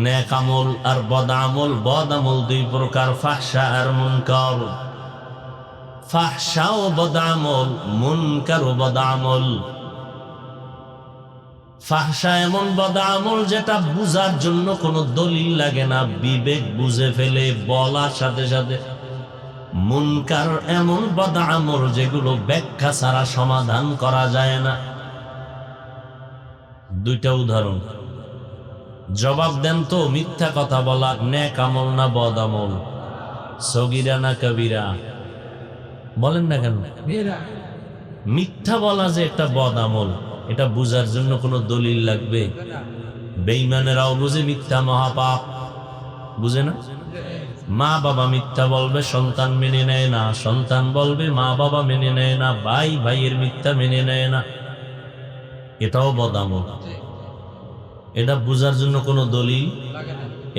নেক আমল আর বদ আমল। বদ আমল 2 প্রকার, ফাহশা আর মুনকার। ফাহশা ও বদ আমল, মুনকার ও বদ আমল। ফাহশা এমন বদ আমল যেটা বুঝার জন্য কোনো দলিল লাগে না, বিবেক বুঝে ফেলে বলার সাথে সাথে। মুনকার এমন বদ আমল যেগুলো ব্যাখ্যা ছাড়া সমাধান করা যায় না। 2টা উদাহরণ। জবাব দেন তো, মিথ্যা কথা বলা নেক আমল না বদ আমল? সগীরা না কবিরা? বলেন না কেন? মিথ্যা বলা যে একটা বদ আমল, এটা বুঝার জন্য কোনো দলিল লাগবে? বেঈমানেরাও বুঝে মিথ্যা মহাপাপ, বুঝে না? মা বাবা মিথ্যা বলবে, সন্তান মেনে নেয় না। সন্তান বলবে, মা বাবা মেনে নেয় না। ভাই ভাইয়ের মিথ্যা মেনে নেয় না, এটাও বদ আমল। এটা বুঝার জন্য কোনো দলিল?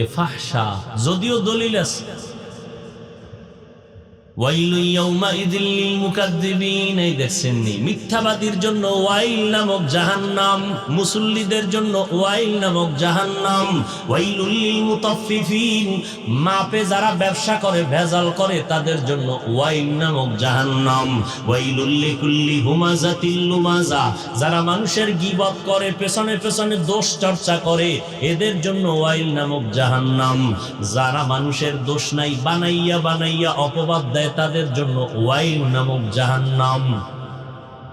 এ ফাহশা, যদিও দলিল আছে। ওয়াইলু ইয়াউমাইযিল লিল মুকাদ্দিবিন, এই দেখছেন নি, মিথ্যাবাদীর জন্য ওয়াইল নামক জাহান্নাম, মুসল্লিদের জন্য ওয়াইল নামক জাহান্নাম। ওয়াইলুল লিল মুতাফফিফিন, মাপে যারা ব্যবসা করে, ভেজাল করে, তাদের জন্য ওয়াইল নামক জাহান্নাম। ওয়াইলুল লিকুল্লি হুমাযাতিল লুমাযা, যারা মানুষের গীবত করে, পেছনে পেছনে দোষ চর্চা করে, এদের জন্য ওয়াইল নামক জাহান্নাম। যারা মানুষের দোষ নাই বানাইয়া বানাইয়া অপবাদ দেয়, তাদের জন্য ওয়াইল নামক জাহান্নাম।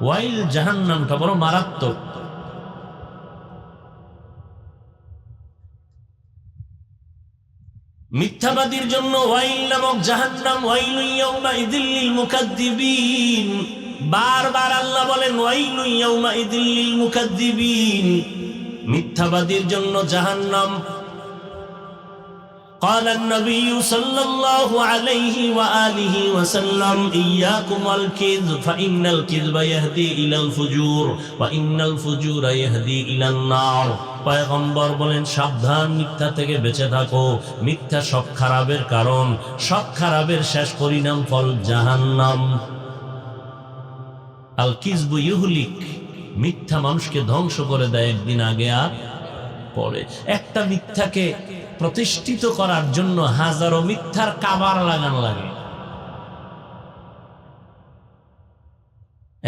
ওয়াইল জাহান্নামটা বড় মারাত্মক। মিথ্যাবাদীর জন্য ওয়াইল নামক জাহান্নাম। ওয়াইলু ইয়াউমাইযিল লিল মুকাদ্দিবিন, বারবার আল্লাহ বলেন ওয়াইলু ইয়াউমাইযিল লিল মুকাদ্দিবিন, মিথ্যাবাদীর জন্য জাহান্নাম। قال النبي صلى الله عليه وآله وسلم إياكم والكذب فإن الكذب يهدي إلى الفجور وإن الفجور يهدي إلى النار। পয়গম্বর বলেন সাবধান, মিথ্যা থেকে বেঁচে থাকো, মিথ্যা সব খারাপের কারণ, সব খারাপের শেষ পরিণাম ফল জাহান্নাম। আল কিযবু ইউহলিক, মিথ্যা মানুষকে ধ্বংস করে দেয় একদিন আগে আর পরে। একটা মিথ্যাকে প্রতিষ্ঠিত করার জন্য হাজারো মিথ্যার কাবার লাগানো লাগে।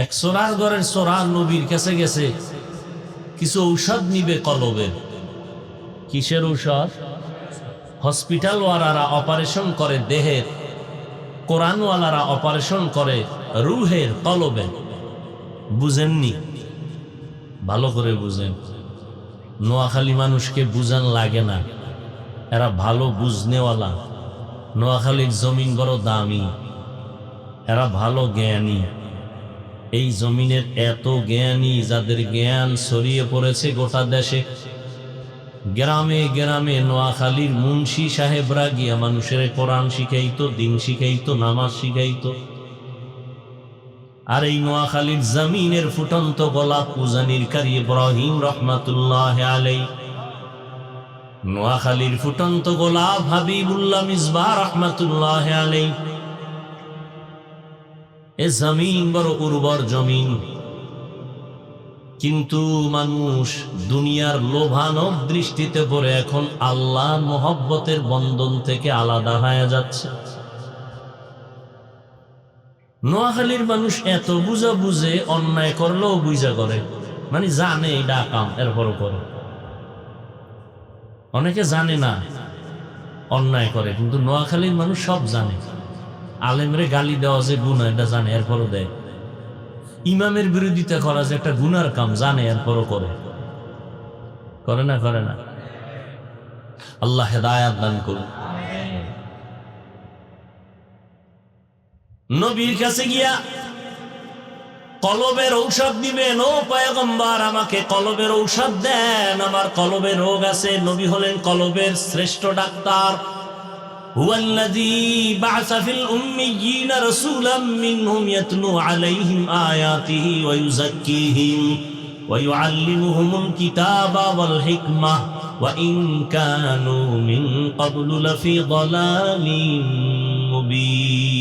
এক চোরার ঘরের চোরা নবীর কাছে গেছে, কিছু ঔষধ নিবে কলবের। কিসের ঔষধ? হসপিটালওয়ালারা অপারেশন করে দেহের, কোরআনওয়ালারা অপারেশন করে রুহের, কলবের। বুঝেননি? ভালো করে বুঝেন। নোয়াখালী মানুষকে বুঝান লাগে না, এরা ভালো বুঝনেওয়ালা। নোয়াখালীর জমিন বড় দামি, এরা ভালো জ্ঞানী। এই জমিনের এত জ্ঞানী, যাদের জ্ঞান ছড়িয়ে পড়েছে গোটা দেশে, গ্রামে গ্রামে। নোয়াখালীর মুন্সি সাহেবরা গিয়া মানুষের কোরআন শিখাইতো, দিন শিখাইতো, নামাজ শিখাইতো। আর এই নোয়াখালীর জমিনের ফুটন্ত গোলাপ উজানির কারি ইব্রাহিম রহমাতুল্লাহ আলাইহি, নোয়াখালীর ফুটন্ত গোলাপ হাবিবুল্লাহ মিসবাহ রহমাতুল্লাহ আলাইহি। এ জমিন বড় উর্বর জমিন, কিন্তু মানুষ দুনিয়ার লোভানব দৃষ্টিতে পড়ে এখন আল্লাহর মহব্বতের বন্ধন থেকে আলাদা হয়ে যাচ্ছে। নোয়াখালীর মানুষ এত বুঝা বুঝে, অন্যায় করলেও বুঝা করে, মানে জানে এটা কাম, এরপরও করে। অনেকে জানে না, অন্যায় করে, কিন্তু নোয়াখালীর মানুষ সব জানে। আলেমরে গালি দেওয়া যে গুনাহ, এটা জানে, এরপরও দেয়। ইমামের বিরোধিতা করা যে একটা গুনার কাম, জানে, এরপরও করে। করে না? করে না? আল্লাহ হেদায়াত দান করুন। নবীর কাছে গিয়া কলবের ঔষধ দিবেন। ও পয়গম্বর, আমাকে কলবের ঔষধ দেন, আমার কলবের রোগ আছে। নবী হলেন কলবের শ্রেষ্ঠ ডাক্তার। হুয়াল্লাযী বা'সা ফিল উম্মিয়্যিনা রাসূলাম মিনহুম ইয়াতলু আলাইহিম আয়াতিহি ওয়া ইউযাক্কিহিম ওয়া ইউআল্লিমুহুমুল কিতাবা ওয়াল হিকমাহ ওয়া ইন কানু মিন ক্বাবলু লাফি যালালিম মুবিন।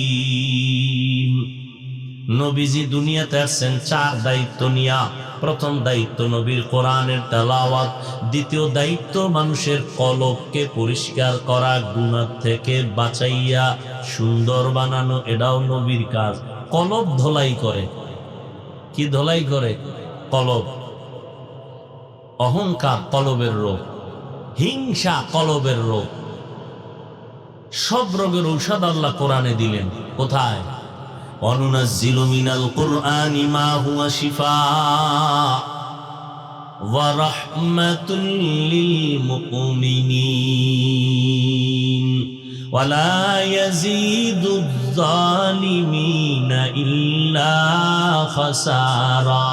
নবীজি দুনিয়াতে আসছেন চার দায়িত্ব নিয়া। প্রথম দায়িত্ব নবীর কোরআনের তেলাওয়াত, দ্বিতীয় দায়িত্ব মানুষের কলবকে পরিষ্কার করা, গুনাহ থেকে বাঁচাইয়া সুন্দর বানানো, এটাও নবীর কাজ। কলব ধোলাই করে। কি ধোলাই করে? কলব। অহংকার কলবের রোগ, হিংসা কলবের রোগ। সব রোগের ঔষধ আল্লাহ কোরআনে দিলেন। কোথায়? অনুনাজ্জিলু মিনাল কুরআনি মা হুয়া শিফা ওয়া রাহমাতুল লিল মুমিনিন ওয়া লা ইয়াজিদুয যালিমিনা ইল্লা খাসারা।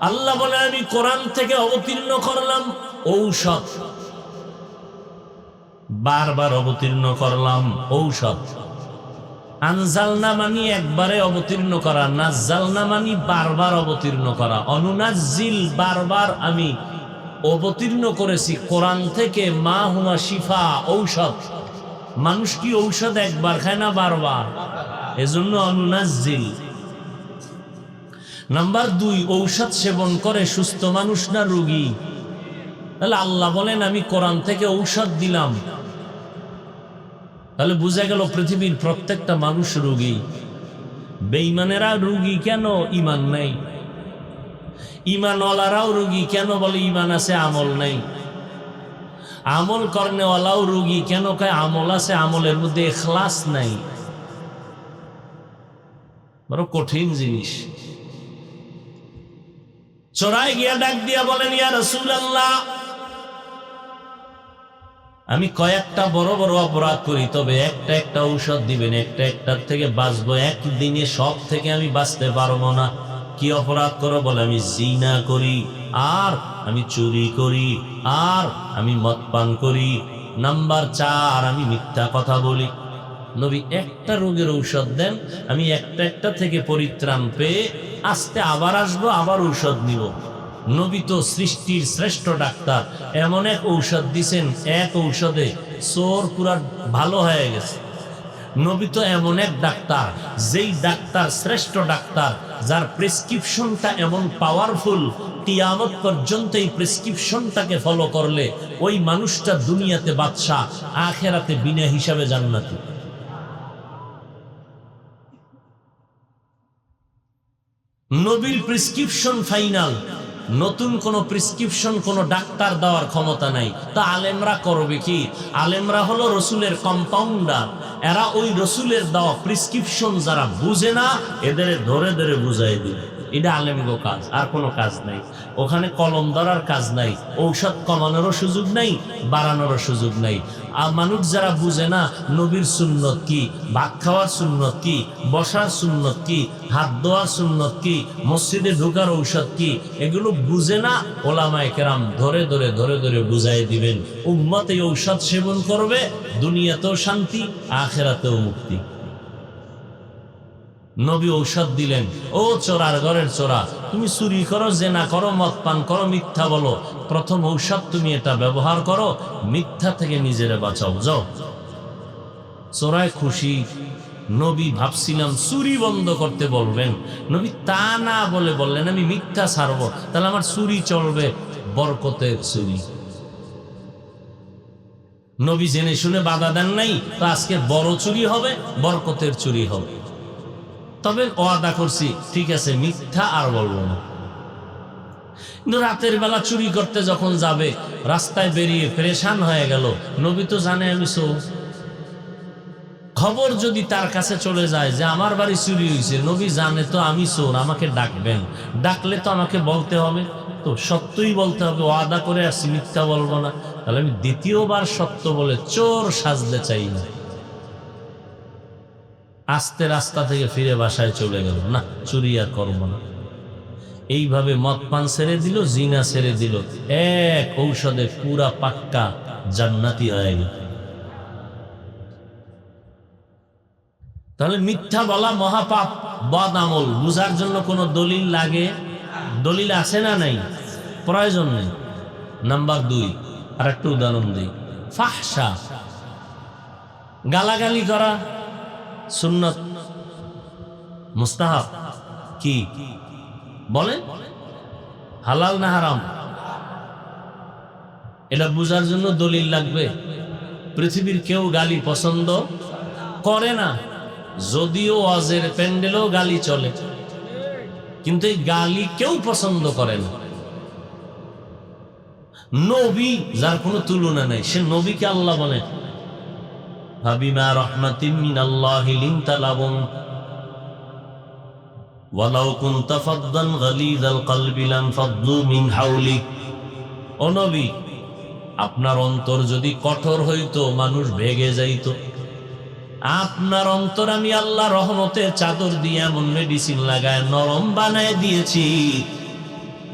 আল্লাহ বলে, আমি কোরআন থেকে অবতীর্ণ করলাম ঔষধ, বারবার অবতীর্ণ করলাম ঔষধ। আনজালনা মানি একবারে অবতীর্ণ করা, নাজ্জালনা মানি বারবার অবতীর্ণ করা। অনুনাজ্জিল বারবার আমি অবতীর্ণ করেছি কোরআন থেকে, মা হুয়া শিফা ঔষধ। মানুষ কি ঔষধ একবার খায় না বারবার? এজন্য অনুনাজ্জিল। নাম্বার 2, ঔষধ সেবন করে সুস্থ মানুষ না রোগী? তাহলে আল্লাহ বলেন আমি কোরআন থেকে ঔষধ দিলাম। তাহলে বোঝা গেল পৃথিবীর প্রত্যেকটা মানুষ রোগী। বেঈমানেরা রোগী কেন? ঈমান নাই। ঈমানওয়ালারাও রোগী কেন? বলে ঈমান আছে আমল নাই। আমল করনেওয়ালাও রোগী কেন? কয় আমল আছে, আমলের মধ্যে ইখলাস নাই। বড় কঠিন জিনিস। চোরাই গিয়া ডাক দিয়া বলেন, ইয়া রাসূলুল্লাহ, আমি কয়েকটা বড় বড় অপরাধ করি, তবে একটা একটা ঔষধ দিবেন, একটা একটার থেকে বাঁচবো। একদিনে সব থেকে আমি বাঁচতে পারবো না। কি অপরাধ করো? বলে আমি জিনা করি, আর আমি চুরি করি, আর আমি মদ পান করি। নাম্বার 4, আমি মিথ্যা কথা বলি। নবী একটা রোগের ঔষধ দেন, আমি একটা একটা থেকে পরিত্রাণ পেয়ে আস্তে আবার আসবো, আবার ঔষধ নিব। নবী তো সৃষ্টির শ্রেষ্ঠ ডাক্তার, এমন এক ঔষধ দিছেন, এক ঔষধে চোর পুরা ভালো হয়ে গেছে। নবী তো এমন এক ডাক্তার, যেই ডাক্তার শ্রেষ্ঠ ডাক্তার, যার প্রেসক্রিপশনটা এমন পাওয়ারফুল, কিয়ামত পর্যন্ত এই প্রেসক্রিপশনটাকে ফলো করলে ওই মানুষটা দুনিয়াতে বাদশা, আখেরাতে বিনা হিসাবে জান্নাতি। নবীর প্রেসক্রিপশন ফাইনাল, নতুন কোন প্রেসক্রিপশন কোন ডাক্তার দেওয়ার ক্ষমতা নাই। তা আলেমরা করবে কি? আলেমরা হলো রসুলের কম্পাউন্ডার। এরা ওই রসুলের দেওয়া প্রেসক্রিপশন যারা বুঝে না, এদের ধরে ধরে বুঝাই দিবে। এটা আলেমগো কাজ, আর কোনো কাজ নাই। ওখানে কলম ধরার কাজ নাই, ঔষধ কমানোরও সুযোগ নাই, বাড়ানোরও সুযোগ নাই। আর মানুষ যারা বুঝে না নবীর সুন্নত কি, ভাত খাওয়ার সুন্নত কি, বসার সুন্নত কি, হাত ধোয়ার সুন্নত কি, মসজিদে ঢোকার ঔষধ কি, এগুলো বুঝে না। ওলামায়ে কেরাম ধরে ধরে ধরে ধরে বুঝাই দিবেন। উম্মত এই ঔষধ সেবন করবে, দুনিয়াতেও শান্তি, আখেরাতেও মুক্তি। নবী ঔষধ দিলেন, ও চোরার ঘরের চোরা, তুমি চুরি করো, জেনা করো, মদ পান করো, মিথ্যা বলো, প্রথম ঔষধ তুমি এটা ব্যবহার করো, মিথ্যা থেকে নিজেরে বাঁচাও, যাও। চোরায় খুশি। নবী ভাবছিলাম চুরি বন্ধ করতে বলবেন, নবী তা না বলে বললেন আমি মিথ্যা ছাড়বো, তাহলে আমার চুরি চলবে, বরকতের চুরি। নবী জেনে শুনে বাধা দেন নাই, তো আজকে বড় চুরি হবে, বরকতের চুরি হবে। তবে ওয়াদা করছি, ঠিক আছে, মিথ্যা আর বলবো না। কিন্তু রাতের বেলা চুরি করতে যখন যাবে, রাস্তায় বেরিয়ে পেরেশান হয়ে গেল, নবী তো জানে আমি চোর। খবর যদি তার কাছে চলে যায় যে আমার বাড়ি চুরি হয়েছে, নবী জানে তো আমি চোর, আমাকে ডাকবেন, ডাকলে তো আমাকে বলতে হবে, তো সত্যই বলতে হবে। ওয়াদা করে আসছি, মিথ্যা বলবো না। তাহলে আমি দ্বিতীয়বার সত্য বলে চোর সাজতে চাই না। আস্তে রাস্তা থেকে ফিরে বাসায় চলে গেল, না চুরি আর করবো না। এইভাবে মদ পান ছেড়ে দিল, জিনা ছেড়ে দিল, এক ঔষধে পুরা পাক্কা জান্নাতি হয়ে গেল। তাহলে মিথ্যা বলা মহাপাপ, বদ আমল। বুঝার জন্য কোনো দলিল লাগে? দলিল আছে না নাই? প্রয়োজন নেই। নাম্বার 2, আর একটা উদাহরণ দিই। ফাহশা, গালাগালি করা সুন্নত, মুস্তাহাব কি বলেন? হালাল না হারাম? এটা বুঝার জন্য দলিল লাগবে? পৃথিবীর কেউ গালি পছন্দ করে না, যদিও ওয়াজের প্যান্ডেলেও গালি চলে, কিন্তু এই গালি কেউ পছন্দ করে না। নবী, যার কোনো তুলনা নেই, সে নবীকে আল্লাহ বলেন ফাবিমা রাহমাতিন মিনাল্লাহি লিনতা লাহুম ওয়ালাউ কুনতা ফাদ্দান গালিযাল কলবি লানফাদ্দু মিন হাওলিক। ও নবী, আপনার অন্তর যদি কঠোর হইতো, মানুষ ভেগে যাইতো। আপনার অন্তর আমি আল্লাহ রহমতের চাদর দিয়ে এমন মেডিসিন লাগায় নরম বানায় দিয়েছি,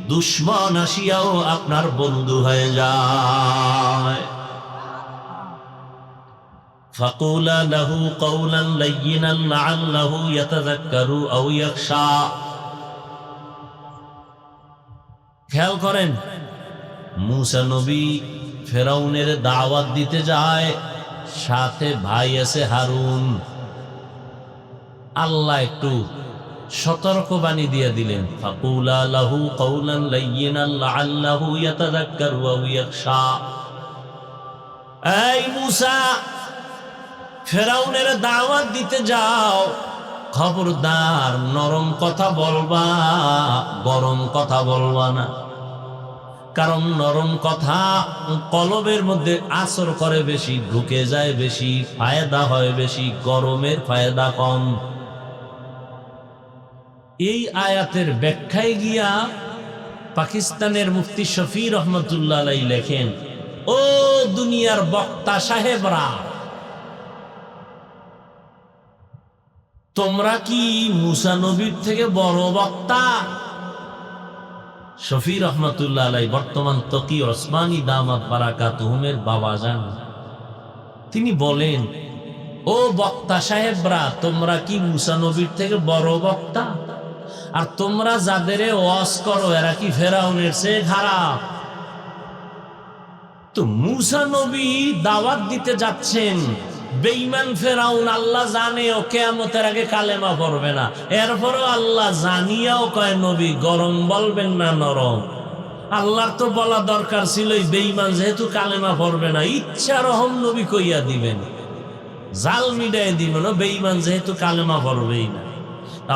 দুশ্মন আসিয়াও আপনার বন্ধু হয়ে যায়। ফাকুলা লাহু কাওলান লায়্যিনান লাআল্লাহু ইয়াতাযাক্কারু আও ইয়াখশা। খেয়াল করেন, মুসা নবী ফেরাউনের দাওয়াত দিতে যায়, সাথে ভাই আছে হারুন। আল্লাহ একটু সতর্কবাণী দিয়ে দিলেন, ফাকুলা লাহু কাওলান লায়্যিনান লাআল্লাহু ইয়াতাযাক্কারু আও ইয়াখশা। এই মূসা, ফেরাউনের দাওয়াত দিতে যাও, খবরদার নরম কথা বলবা, গরম কথা বলবা না। কারণ নরম কথা কলবের মধ্যে আসর করে বেশি, ঢুকে যায় বেশি, ফায়দা হয় বেশি, গরমের ফায়দা কম। এই আয়াতের ব্যাখ্যায় গিয়া পাকিস্তানের মুফতি শফি রহমতুল্লাহ আলাইহি লেখেন, ও দুনিয়ার বক্তা সাহেবরা, তোমরা কি মুসা নবীর থেকে বড় বক্তা? শফি রহমতুল্লাহ আলাইহি বর্তমান তকি ওসমানী দামাত বারাকাতুহুমের বাবা যান, তিনি বলেন, ও বক্তা সাহেবরা, তোমরা কি মুসা নবীর থেকে বড় বক্তা? আর তোমরা যাদের ওয়াজ করো এরা কি ফেরাউনের চেয়ে খারাপ? তো মুসা নবী দাওয়াত দিতে যাচ্ছেন, বেঈমান ফেরাউন আল্লাহ জানে ও কিয়ামতের আগে কালেমা পড়বে না, এরপরও আল্লাহ জানিয়াও কয় নবী গরম বলবেন না নরম। আল্লাহর তো বলা দরকার ছিল বেঈমান যেহেতু কালেমা পড়বে না, ইচ্ছা রহম নবী কইয়া দিবেন, জাল মিডাই দিবেন, বেঈমান যেহেতু কালেমা পড়বেই না।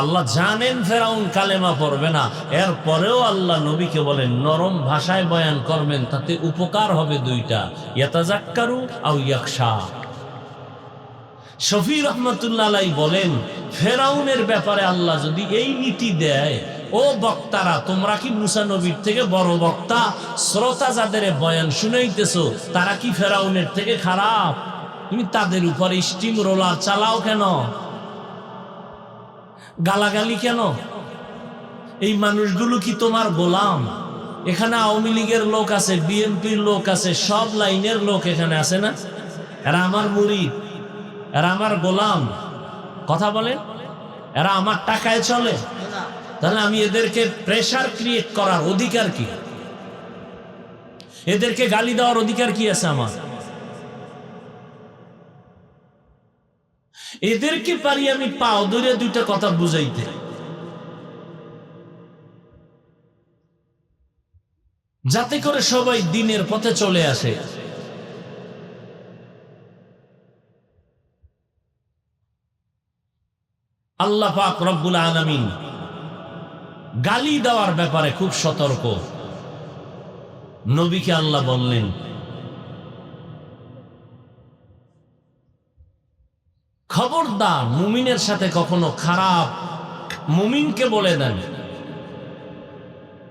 আল্লাহ জানেন ফেরাউন কালেমা পড়বে না, এরপরেও আল্লাহ নবীকে বলেন নরম ভাষায় বয়ান করবেন, তাতে উপকার হবে দুইটা, ইয়াতাযাক্কারু আও ইয়াখশা। শফি রহমতুল্লাহ আলাইহি বলেন, ফেরাউনের ব্যাপারে আল্লাহ যদি এই নীতি দেয়, ও বক্তারা, তোমরা কি মুসা নবীর থেকে বড় বক্তা? শ্রোতা যাদের বয়ান শুনাইতেছো তারা কি ফেরাউনের থেকে খারাপ? তুমি তাদের উপর স্টিম রোলার চালাও কেন? গালাগালি কেন? এই মানুষগুলো কি তোমার গোলাম? এখানে আওয়ামী লীগের লোক আছে, বিএনপির লোক আছে, সব লাইনের লোক এখানে আছে না? এরা আমার মুরিদ, এরা আমার গোলাম। কথা বলেন, এরা আমার টাকায় চলে। তাহলে আমি এদেরকে প্রেসার ক্রিয়েট করার অধিকার কি? এদেরকে গালি দেওয়ার অধিকার কি আছে আমার? এদেরকে পারি আমি পাও ধরে দুইটা কথা বুঝাইতে, যাতে করে সবাই দিনের পথে চলে আসে। আল্লাহ পাক রব্বুল আলামিন গালি দেওয়ার ব্যাপারে খুব সতর্ক। নবীকে আল্লাহ বললেন, খবরদার মুমিনের সাথে কখনো খারাপ, মুমিনকে বলে দেন,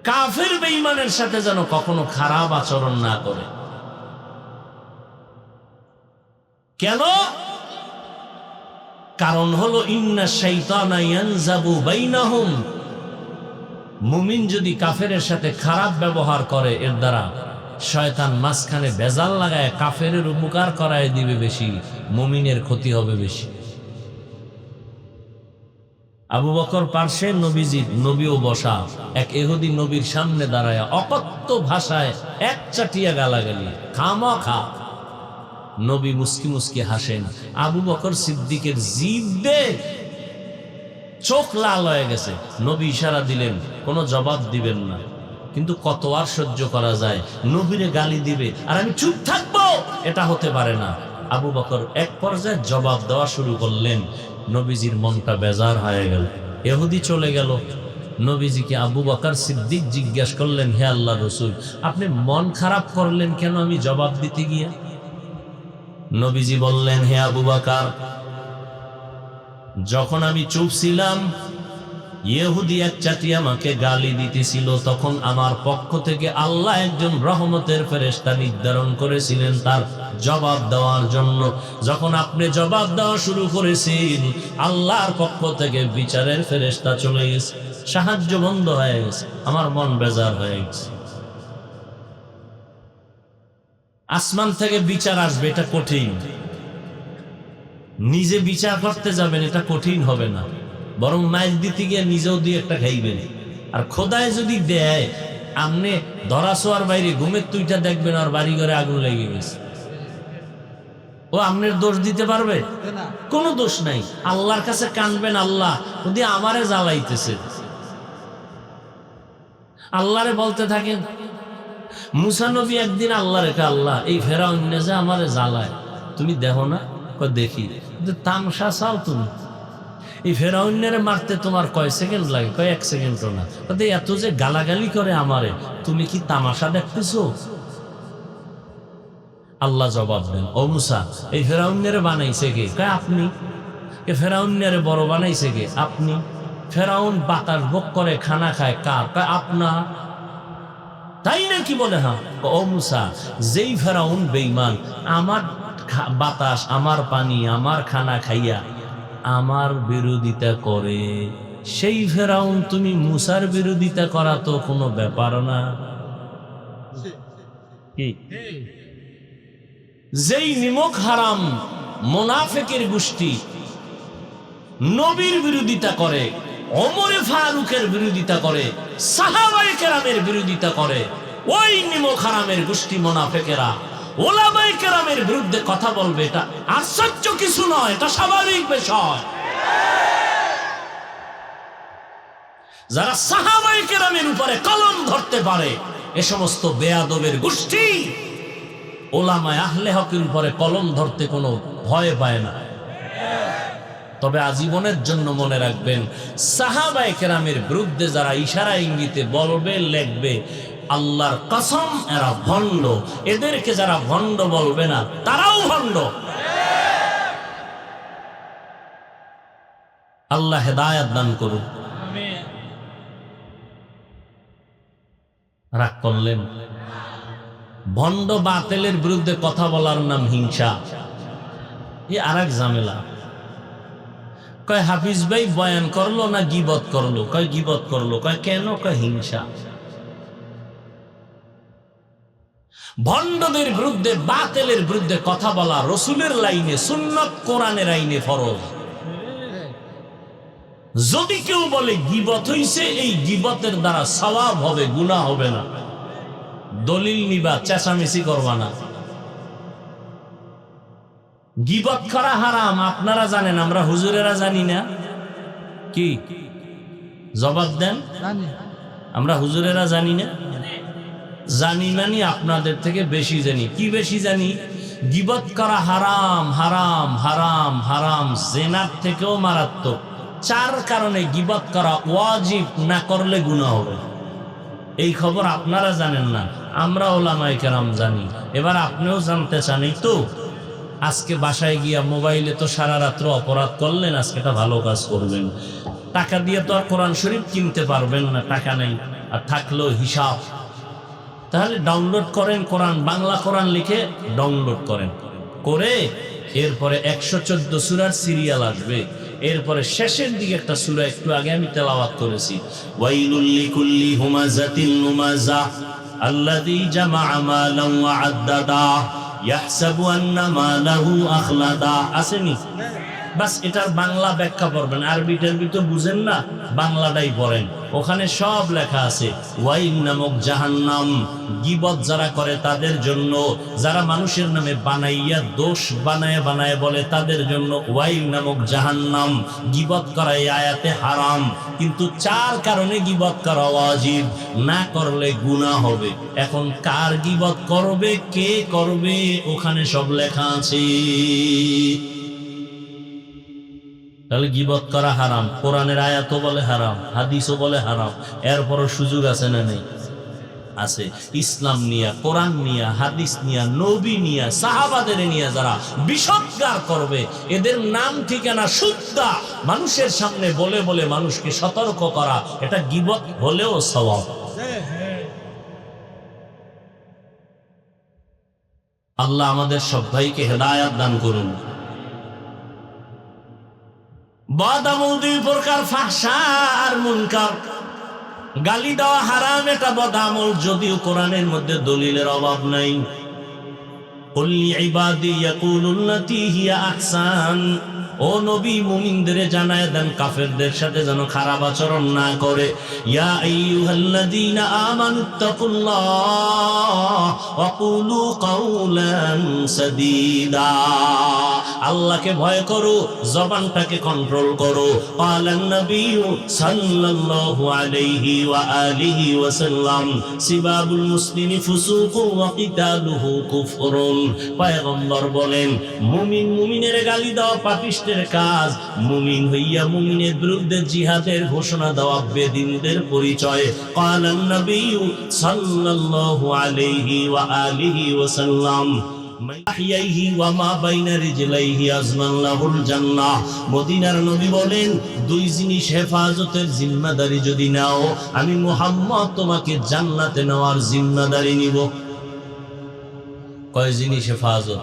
কাফের বেঈমানের সাথে যেন কখনো খারাপ আচরণ না করে। কেন? কারণ হলো ইন্না শাইতানা ইয়ানজাবু বাইনাহুম, মুমিন যদি কাফেরের সাথে খারাপ ব্যবহার করে, এর দ্বারা শয়তান মাঝখানে ভেজাল লাগায় কাফেরের উপকার করায় দিবে বেশি, মুমিনের ক্ষতি হবে বেশি। আবু বকর পার্শ্বে নবীও বসা, এক ইহুদি নবীর সামনে দাঁড়ায় অকথ্য ভাষায় এক চাটিয়া গালাগালি, খামাখা। নবী মুস্কি মুস্কি হাসেন। আবু বকর সিদ্দিকের জিহ্বে চোখ লাল হয়ে গেছে। নবী ইশারা দিলেন কোনো জবাব দিবেন না, কিন্তু কত আর সহ্য করা যায়? নবীরে গালি দিবে আর আমি চুপ থাকবো, এটা হতে পারে না। আবু বকর এক পর্যায়ে জবাব দেওয়া শুরু করলেন। নবীজির মনটা বেজার হয়ে গেল। ইহুদি চলে গেল। নবীজিকে আবু বকর সিদ্দিক জিজ্ঞাসা করলেন, হে আল্লাহ রসুল, আপনি মন খারাপ করলেন কেন আমি জবাব দিতে গিয়ে? নবীজি বললেন, হে আবু বকর, যখন আমি চুপ ছিলাম, ইহুদি এক চাটি আমাকে গালি দিতেছিল, তখন আমার পক্ষ থেকে আল্লাহ একজন রহমতের ফেরেশতা নির্ধারণ করেছিলেন তার জবাব দেওয়ার জন্য। যখন আপনি জবাব দেওয়া শুরু করেছেন, আল্লাহর পক্ষ থেকে বিচারের ফেরেশতা চলে গেছে, সাহায্য বন্ধ হয়ে গেছে, আমার মন বেজার হয়ে গেছে। আসমান থেকে বিচার আসবে, এটা কঠিন। নিজে বিচার করতে যাবেন, এটা কঠিন হবে না, বরং মাইল দিতে গিয়ে নিজেও দিয়ে একটা খাইবেন। আর খোদায় যদি দেয়, আপনি ধরা ছোঁয়ার বাইরে ঘুমের তুইটা দেখবেন আর বাড়ি ঘরে আগুন লেগে গেছে। ও আপনার দোষ দিতে পারবে? কোনো দোষ নাই। আল্লাহর কাছে কানবেন, আল্লাহ যদি আমারে জ্বালাইতেছে, আল্লাহরে বলতে থাকেন। মুসা নবী একদিন আল্লাহ রেখে, আল্লাহ এই ফেরাউন যে আমারে জ্বালায় তুমি দেখো না? দেখি। তামসা চাও তুমি? এই ফেরাউন্যের মারতে তোমার কয় সেকেন্ড লাগে? কয় 1 সেকেন্ডও না। এত যে গালাগালি করে আমারে, তুমি কি তামাশা দেখতেছো? আল্লাহ জবাব দেন, ও মুসা এই ফেরাউন্যের বানাইছে কে? কয় আপনি। এ ফেরাউন্যের বড় বানাইছে কে? আপনি। ফেরাউন বাতাস ভোগ করে খানা খায় কার? কয় আপনার। তাই নাকি? বলে হ্যাঁ। ও মুসা যেই ফেরাউন বেঈমান, আমার বাতাস, আমার পানি, আমার খানা খাইয়া আমার বিরোধিতা করে, সেই ফেরাউন তুমি মুসার বিরোধিতা করা তো কোনো ব্যাপার না। কি? যেই নিমক হারাম মুনাফিকের গোষ্ঠী নবীর বিরোধিতা করে, ওমরে ফারুকের বিরোধিতা করে, সাহাবায়ে কেরামের বিরোধিতা করে, ওই নিমক হারামের গোষ্ঠী মুনাফিকেরা ওলামায়ে কেরামের বিরুদ্ধে কথা বলবে, এটা আশ্চর্য কিছু নয়, এটা স্বাভাবিক বিষয়। যারা সাহাবায়ে কেরামের উপরে কলম ধরতে পারে, এ সমস্ত বেয়াদবের গোষ্ঠী ওলামায়ে আহলে হকের উপরে কলম ধরতে কোনো ভয় পায় না। তবে আজীবনের জন্য মনে রাখবেন, সাহাবায়ে কেরামের বিরুদ্ধে যারা ইশারা ইঙ্গিতে বলবে, লেখবে, আল্লাহর কসম এরা ভণ্ড। এদেরকে যারা ভণ্ড বলবে না, তারাও ভণ্ড। আল্লাহ হেদায়েত দান করুন। রাগ করলেন? ভণ্ড বাতিলের বিরুদ্ধে কথা বলার নাম হিংসা। এ আরেক ঝামেলা। কয় হাফিজ ভাই বয়ান করলো না গীবত করলো? কয় গীবত করলো। কয় কেন? কয় হিংসা। ভণ্ডদের বিরুদ্ধে, বাতিলের বিরুদ্ধে কথা বলা রাসূলের লাইনে, সুন্নাত কোরআনের আইনে ফরজ। যদি কেউ বলে গীবত হইছে, এই গীবতের দ্বারা সওয়াব হবে, গুনাহ হবে না। দলিল নিবা, চেঁচামেচি করবা না। গীবত করা হারাম আপনারা জানেন, আমরা হুজুরেরা জানি না? কি জবাব দেন? আমরা হুজুরেরা জানি না? জানি মানে আপনাদের থেকে বেশি জানি। কি বেশি জানি? গীবত করা হারাম, হারাম, হারাম, হারাম, জিনার থেকেও মারাত্মক। 4 কারণে গীবত করা ওয়াজিব, না করলে গুনাহ হবে। এই খবর আপনারা জানেন না, আমরা ওলামায়ে কেরাম জানি। এবার আপনিও জানতে চান, তো আজকে বাসায় গিয়া মোবাইলে তো সারা রাত্র অপরাধ করলেন, আজকে একটা ভালো কাজ করবেন। টাকা দিয়ে তো আর কোরআন শরীফ কিনতে পারবেন না, টাকা নেই, আর থাকলেও হিসাব। তাহলে ডাউনলোড করেন কোরআন, বাংলা কোরআন লিখে ডাউনলোড করেন, করে এরপরে 114 সূরার সিরিয়াল আসবে। এরপরে শেষের দিকে একটা সূরা একটু আগে আমি তেলাওয়াত করেছি, ওয়াইলুল লিকুল্লি হুমাযাতিল লুমাযা আল্লাযী জামা'a মালান ওয়া আদ্দাদা ইয়াহসাবু আন্না মালাহু আখলাদা। আসেনি? বাস এটার বাংলা ব্যাখ্যা পড়বেন। আরবি টারবি তো বুঝেন না, বাংলাটাই পড়েন, ওখানে সব লেখা আছে। ওয়াইল নামক জাহান্নাম, গীবত যারা করে তাদের জন্য, যারা মানুষের নামে বানাইয়া দোষ বানায় বানায় বলে তাদের জন্য ওয়াইল নামক জাহান্নাম। গীবত করা এই আয়াতে হারাম, কিন্তু 4 কারণে গীবত করা ওয়াজিব, না করলে গুনাহ হবে। এখন কার গীবত করবে, কে করবে, ওখানে সব লেখা আছে। তাহলে গীবত করা হারাম, কোরআনের আয়াতও বলে হারাম, হাদিসও বলে হারাম। এরপরও সুযোগ আছে না নেই? আছে। ইসলাম নিয়া, কোরআন নিয়া, হাদিস নিয়া, নবী নিয়া, সাহাবাদের নিয়া যারা বিষদগার করবে, এদের নাম ঠিকানা শুদ্ধা মানুষের সামনে বলে বলে মানুষকে সতর্ক করা, এটা গীবত হলেও সওয়াব। আল্লাহ আমাদের সব ভাইকে হেদায়েত দান করুন। বদামল 2 প্রকার, ফাহশা আর মুনকার। গালি দেওয়া হারাম, এটা বদামল, যদিও কোরআনের মধ্যে দলিলের অভাব নাই। কুল্লি ইবাদি ইয়াকুলুল্লাতী হিয়া আহসান ও নবী মুমিনদের জানায় দেন কাফেরদের সাথে যেন খারাপ আচরণ না করে। ইয়া আইয়ুহাল্লাযীনা আমানুত্তাকুল্লাহ ওয়া কুলু কাওলান সাদীদা। আল্লাহকে ভয় করো, জবানটাকে কন্ট্রোল করো। ক্বালান নবিয়্যু সাল্লাল্লাহু আলাইহি ওয়া আলিহি ওয়াসাল্লাম সিবাবুল মুসলিমি ফুসুকুন ওয়া কিতালুহু কুফরুন। পয়গম্বর বলেন মুমিন মুমিনের গালি দেওয়া পাপিষ্টের কাজ, মুমিন হইয়া মুমিনের বিরুদ্ধে জিহাদের ঘোষণা দেওয়া বেদিনদের পরিচয়। ক্বালান নবিয়্যু সাল্লাল্লাহু আলাইহি ওয়া আলিহি ওয়াসাল্লাম মদিনার নবী বলেন দুই জিনিস হেফাজতের জিম্মাদারি যদি নাও, আমি মুহাম্মদ তোমাকে জান্নাতে নেওয়ার জিম্মাদারি নিব। কয় জিনিস হেফাজত?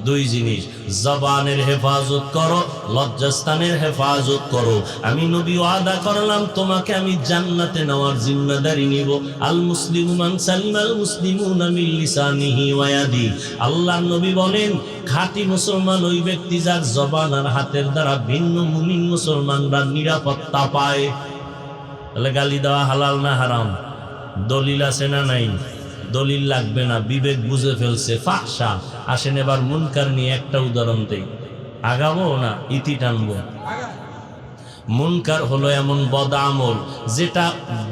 দুই জিনিস। জবানের হেফাজত করো, লজ্জাস্থানের হেফাজত করো। আমি নবী ওয়াদা করলাম তোমাকে আমি জান্নাতে নেওয়ার জিম্মাদারি নিব। আল মুসলিমু মান সালিমাল মুসলিমুনা মিন লিসানিহি ওয়া ইয়াদি। আল্লাহর নবী বলেন খাঁটি মুসলমান ওই ব্যক্তি যার জবান আর হাতের দ্বারা ভিন্ন মুমিন মুসলমানরা নিরাপত্তা পায়। তাহলে গালি দেওয়া হালাল না হারাম? দলিল আছে না নাই? দলিল লাগবে না, বিবেক বুঝে ফেলছে ফাহশা। আসেন এবার মুনকার নিয়ে একটা উদাহরণ দেই। আগাবো না ইতি টানবো? মুনকার হলো এমন বদ আমল যেটা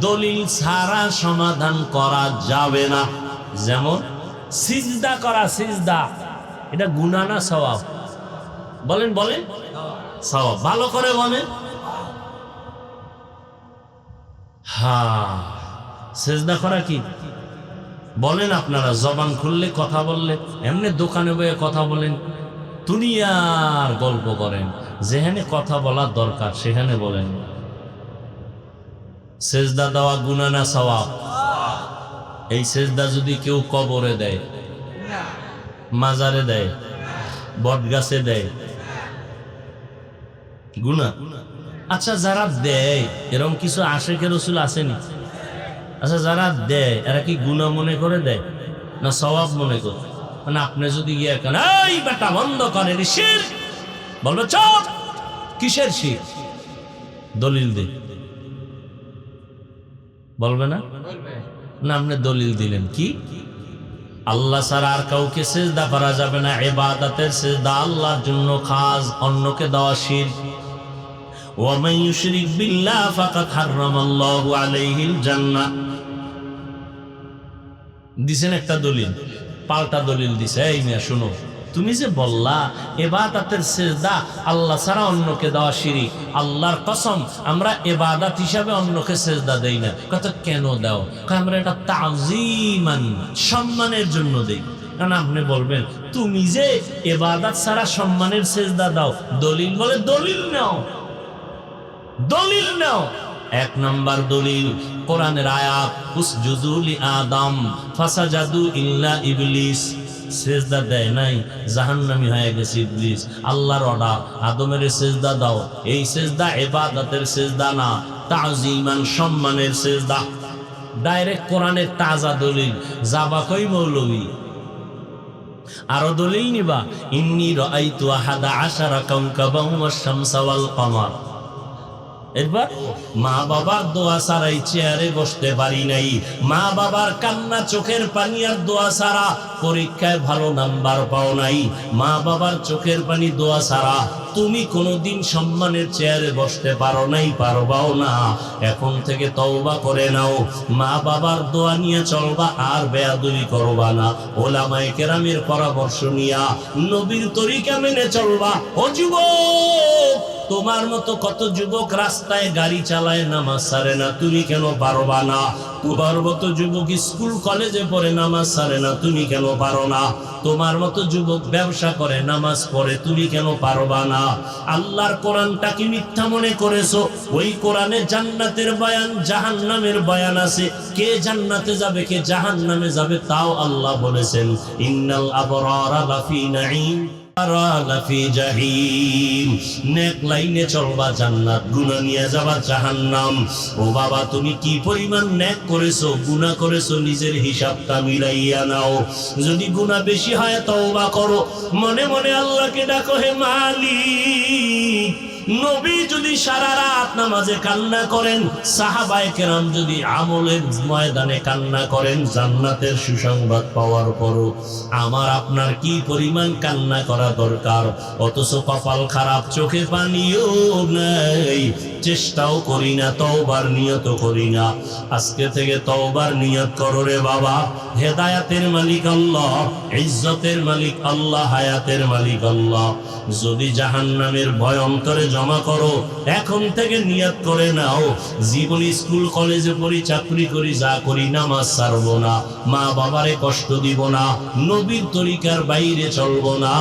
দলিল ছাড়া সমাধান করা যাবে না। যেমন সিজদা করা। সিজদা এটা গুনাহ না সওয়াব? বলেন বলেন। সওয়াব। ভালো করে বলেন। হ্যাঁ, সিজদা করা কি বলেন আপনারা? জবান খুললে কথা বললে, এমনি দোকানে বয়ে কথা বলেন, দুনিয়ার গল্প করেন, যেখানে কথা বলার দরকার সেখানে বলেন। সেজদা দেওয়া গুনাহ না সওয়াব? এই সেজদা যদি কেউ কবরে দেয়, মাজারে দেয়, বটগাছে দেয়, গুনাহ? আচ্ছা যারা দেয় এরকম কিছু আশিকের রাসূল আসেনি? আচ্ছা যারা দেয় এরা কি গুনাহ মনে করে দেয় না সওয়াব মনে করে? মানে আপনি যদি গিয়ে কেন এই বেটা বন্ধ করেন শিরক, বলবে চুপ। কিসের শিরক? দলিল দে। বলবে না? না আপনি দলিল দিলেন কি? আল্লাহ ছাড়া আর কাউকে সিজদা করা যাবে না। ইবাদতের সিজদা আল্লাহর জন্য খাস, অন্যকে দেওয়া শিরক। ওয়া মান ইউশরিক বিল্লাহ ফাকাদ হারামাল্লাহু আলাইহিল জান্নাহ। দিছেন একটা দলিল, পাল্টা দলিল দিছে। এই মিয়া শুনো, তুমি যে বললা ইবাদতের সিজদা আল্লাহ ছাড়া অন্যকে দেওয়া শিরক, আল্লাহর কসম আমরা ইবাদত হিসাবে অন্যকে সিজদা দেই না। কত কেন দাও? আমরা এটা তাযীমান, সম্মানের জন্য দেই। কারণ আপনি বলবেন তুমি যে ইবাদত ছাড়া সম্মানের সিজদা দাও, দলিল বলে দলিল নাও, দলিল নাও। এক নাম্বার দলিল কোরআনের আয়াত উসজুদু লি আদম ফাসাজাদু ইল্লা ইবলিস। সিজদা দেয় নাই, জাহান্নামী হয়ে গেছে ইবলিস। আল্লাহর অর্ডার আদমের সিজদা দাও। এই সিজদা ইবাদতের সিজদা না, তাযীমান, সম্মানের সিজদা। ডাইরেক্ট কোরআনের তাজা দলিল। যাবা কই মৌলবী? আরো দলিল নিবা? ইন্নী রাআইতু আহাদা আশারা কাওকাবান ওয়াশ শামসা ওয়াল কমার। এবার মা বাবার দোয়া ছাড়াই চেয়ারে বসতে পারি নাই। মা বাবার কান্না, চোখের পানি আর দোয়া ছাড়া পরীক্ষায় ভালো নাম্বার পাও নাই। মা বাবার চোখের পানি, দোয়া ছাড়া তুমি কোনোদিন সম্মানের চেয়ারে বসতে পারো নাই, পারবাও না। এখন থেকে তওবা করে নাও, মা বাবার দোয়া নিয়ে চলবা, আর বেয়াদবি করবা না। ওলামায়ে কেরামের পরামর্শ নিয়া নবীর তরিকা মেনে চলবা। ও যুবক, তোমার মতো কত যুবক রাস্তায় গাড়ি চালায়, নামাজ ছাড়ে না, তুমি কেন পারবা না? তোমার মতো যুবক স্কুল কলেজে পড়ে, নামাজ ছাড়ে না, তুমি কেন পারো না? তোমার মতো যুবক ব্যবসা করে, নামাজ পড়ে, তুমি কেন পারবা না? আল্লাহর কোরআনটা কি মিথ্যা মনে করেছো? ওই কোরআনে জান্নাতের বয়ান, জাহান্নামের বয়ান আছে। কে জান্নাতে যাবে, কে জাহান্নামে যাবে তাও আল্লাহ বলেছেন। ইন্নাল আবরারা লাফি নাঈম। লাফি জাহিম। নেক লাইনে চলবা জান্নাত, গুনাহ নিয়ে যাবা জাহান্নাম। ও বাবা, তুমি কি পরিমাণ নেক করেছো, গুনাহ করেছো, নিজের হিসাবটা মিলাইয়া নাও। যদি গুনাহ বেশি হয় তওবা করো, মনে মনে আল্লাহকে ডাকো, হে মালিক। নবী যদি সারা রাত নামাজে কান্না করেন, সাহাবায়ে কেরাম যদি আমলের ময়দানে কান্না করেন জান্নাতের সুসংবাদ পাওয়ার পরও, আমার আপনার কি পরিমাণ কান্না করা দরকার। অথচ কপাল খারাপ, চোখে পানিও নাই, চেষ্টাও করি না, তওবার নিয়ত করি না। আজকে থেকে তওবার নিয়ত করো রে বাবা। হেদায়াতের মালিক আল্লাহ, ইজ্জতের মালিক আল্লাহ, হায়াতের মালিক আল্লাহ। যদি জাহান্নামের ভয় অন্তরে জমা করো, এখন থেকে নিয়ত করে নাও, জীবনে স্কুল কলেজে পড়ি, চাকরি করি, যা করি, নামাজ ছাড়বো না, মা বাবারে কষ্ট দিব না, নবীর তরিকার বাইরে চলবো না,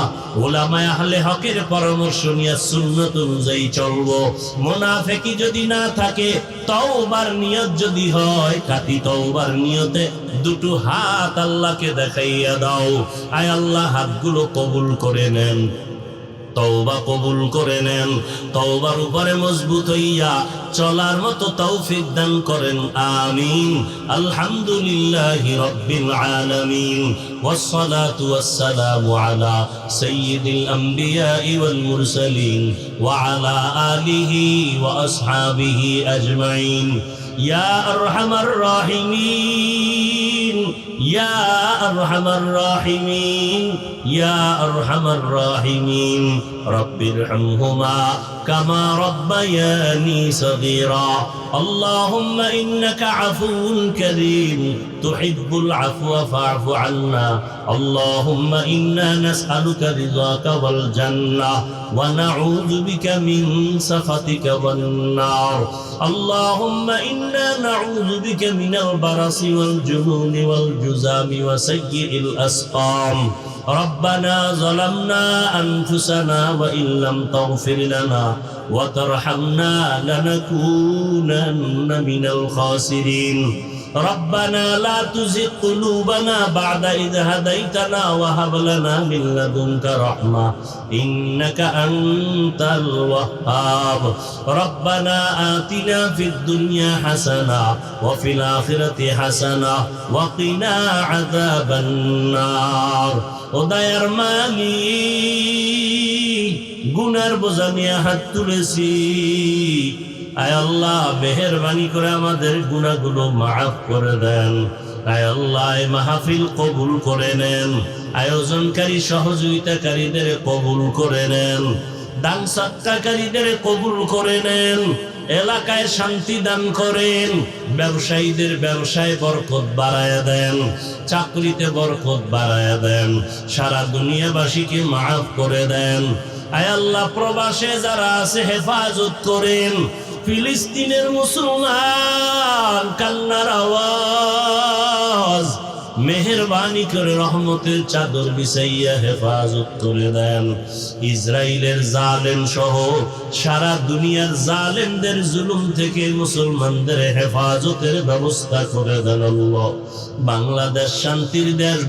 ওলামায়ে আহলে হকের পরামর্শ নিয়ে সুন্নাত অনুযায়ী চলবো। মুনাফিকি যদি না থাকে, তওবার নিয়ত যদি হয়, খাঁটি তওবার নিয়তে দুটো হাত আল্লাহকে দেখাইয়া দাও। আয় আল্লাহ, হাতগুলো কবুল করে নেন, তওবা কবুল করে নেন, তওবার উপরে মজবুত হইয়া চলার মতো তৌফিক দান করেন, আমিন। আলহামদুলিল্লাহি রাব্বিল আলামিন, ওয়াসসালাতু ওয়াসসালামু আলা সাইয়্যিদিল আমবিয়াই ওয়াল মুরসালিন ওয়া আলা আলিহি ওয়া আসহাবিহি আজমাইন। ইয়া আরহামার রাহিমিন, ইয়া আরহামার রাহিমিন, ইয়া আরহামার রাহিমিন। রব্বিরহামহুমা কামা রব্বায়ানি সগীরা। আল্লাহুম্মা ইন্নাকা আফুউন কারীম তুহিব্বুল আফওয়া ফা'ফু আন্না। আল্লাহুম্মা ইন্না নাসআলুকা রিযাকা ওয়াল জান্নাহ ওয়া নাউযু বিকা মিন সাখাতিকা ওয়ান নার। আল্লাহুম্মা ইন্না নাউযু বিকা মিনাল বারাসি ওয়াল জুনুনি ওয়াল জুযামি ওয়া সাইয়্যিল আসকাম। ربنا ظلمنا أنفسنا وإن لم تغفر لنا وترحمنا لنكونن من الخاسرين. ربنا لا تزغ قلوبنا بعد إذ هديتنا وهب لنا من لدنك رحمة إنك أنت الوهاب. ربنا آتنا في الدنيا حسنة وفي الآخرة حسنة وقنا عذاب النار. ও দয়ার মালিক, গুনার বোঝা নিয়ে হাত তুলেছি, আয় আল্লাহ মেহেরবানি করে আমাদের গুনাহগুলো মাফ করে দেন। আয় আল্লাহ এই মাহফিল কবুল করে নেন, আয়োজনকারী সহযোগিতাকারীদের কবুল করে নেন, দান সদকাকারীদের কবুল করে নেন, এলাকায় শান্তি দান করেন, ব্যবসায়ীদের ব্যবসায় বরকত বাড়ায়া দেন, চাকরিতে বরকত বাড়ায়া দেন, সারা দুনিয়াবাসীকে মাফ করে দেন। আয় আল্লাহ প্রবাসে যারা আছে হেফাজত করেন, ফিলিস্তিনের মুসলমান কান্নার আওয়াজ মেহেরবানি করে রহমতের চাদর বিছাইয়া হেফাজত করে দেন। ইসরায়েলের জালেম সহ সারা দুনিয়ার জালেমদের জুলুম থেকে মুসলমানদের হেফাজতের ব্যবস্থা করে দেন আল্লাহ। বাংলাদেশ শান্তির দেশ।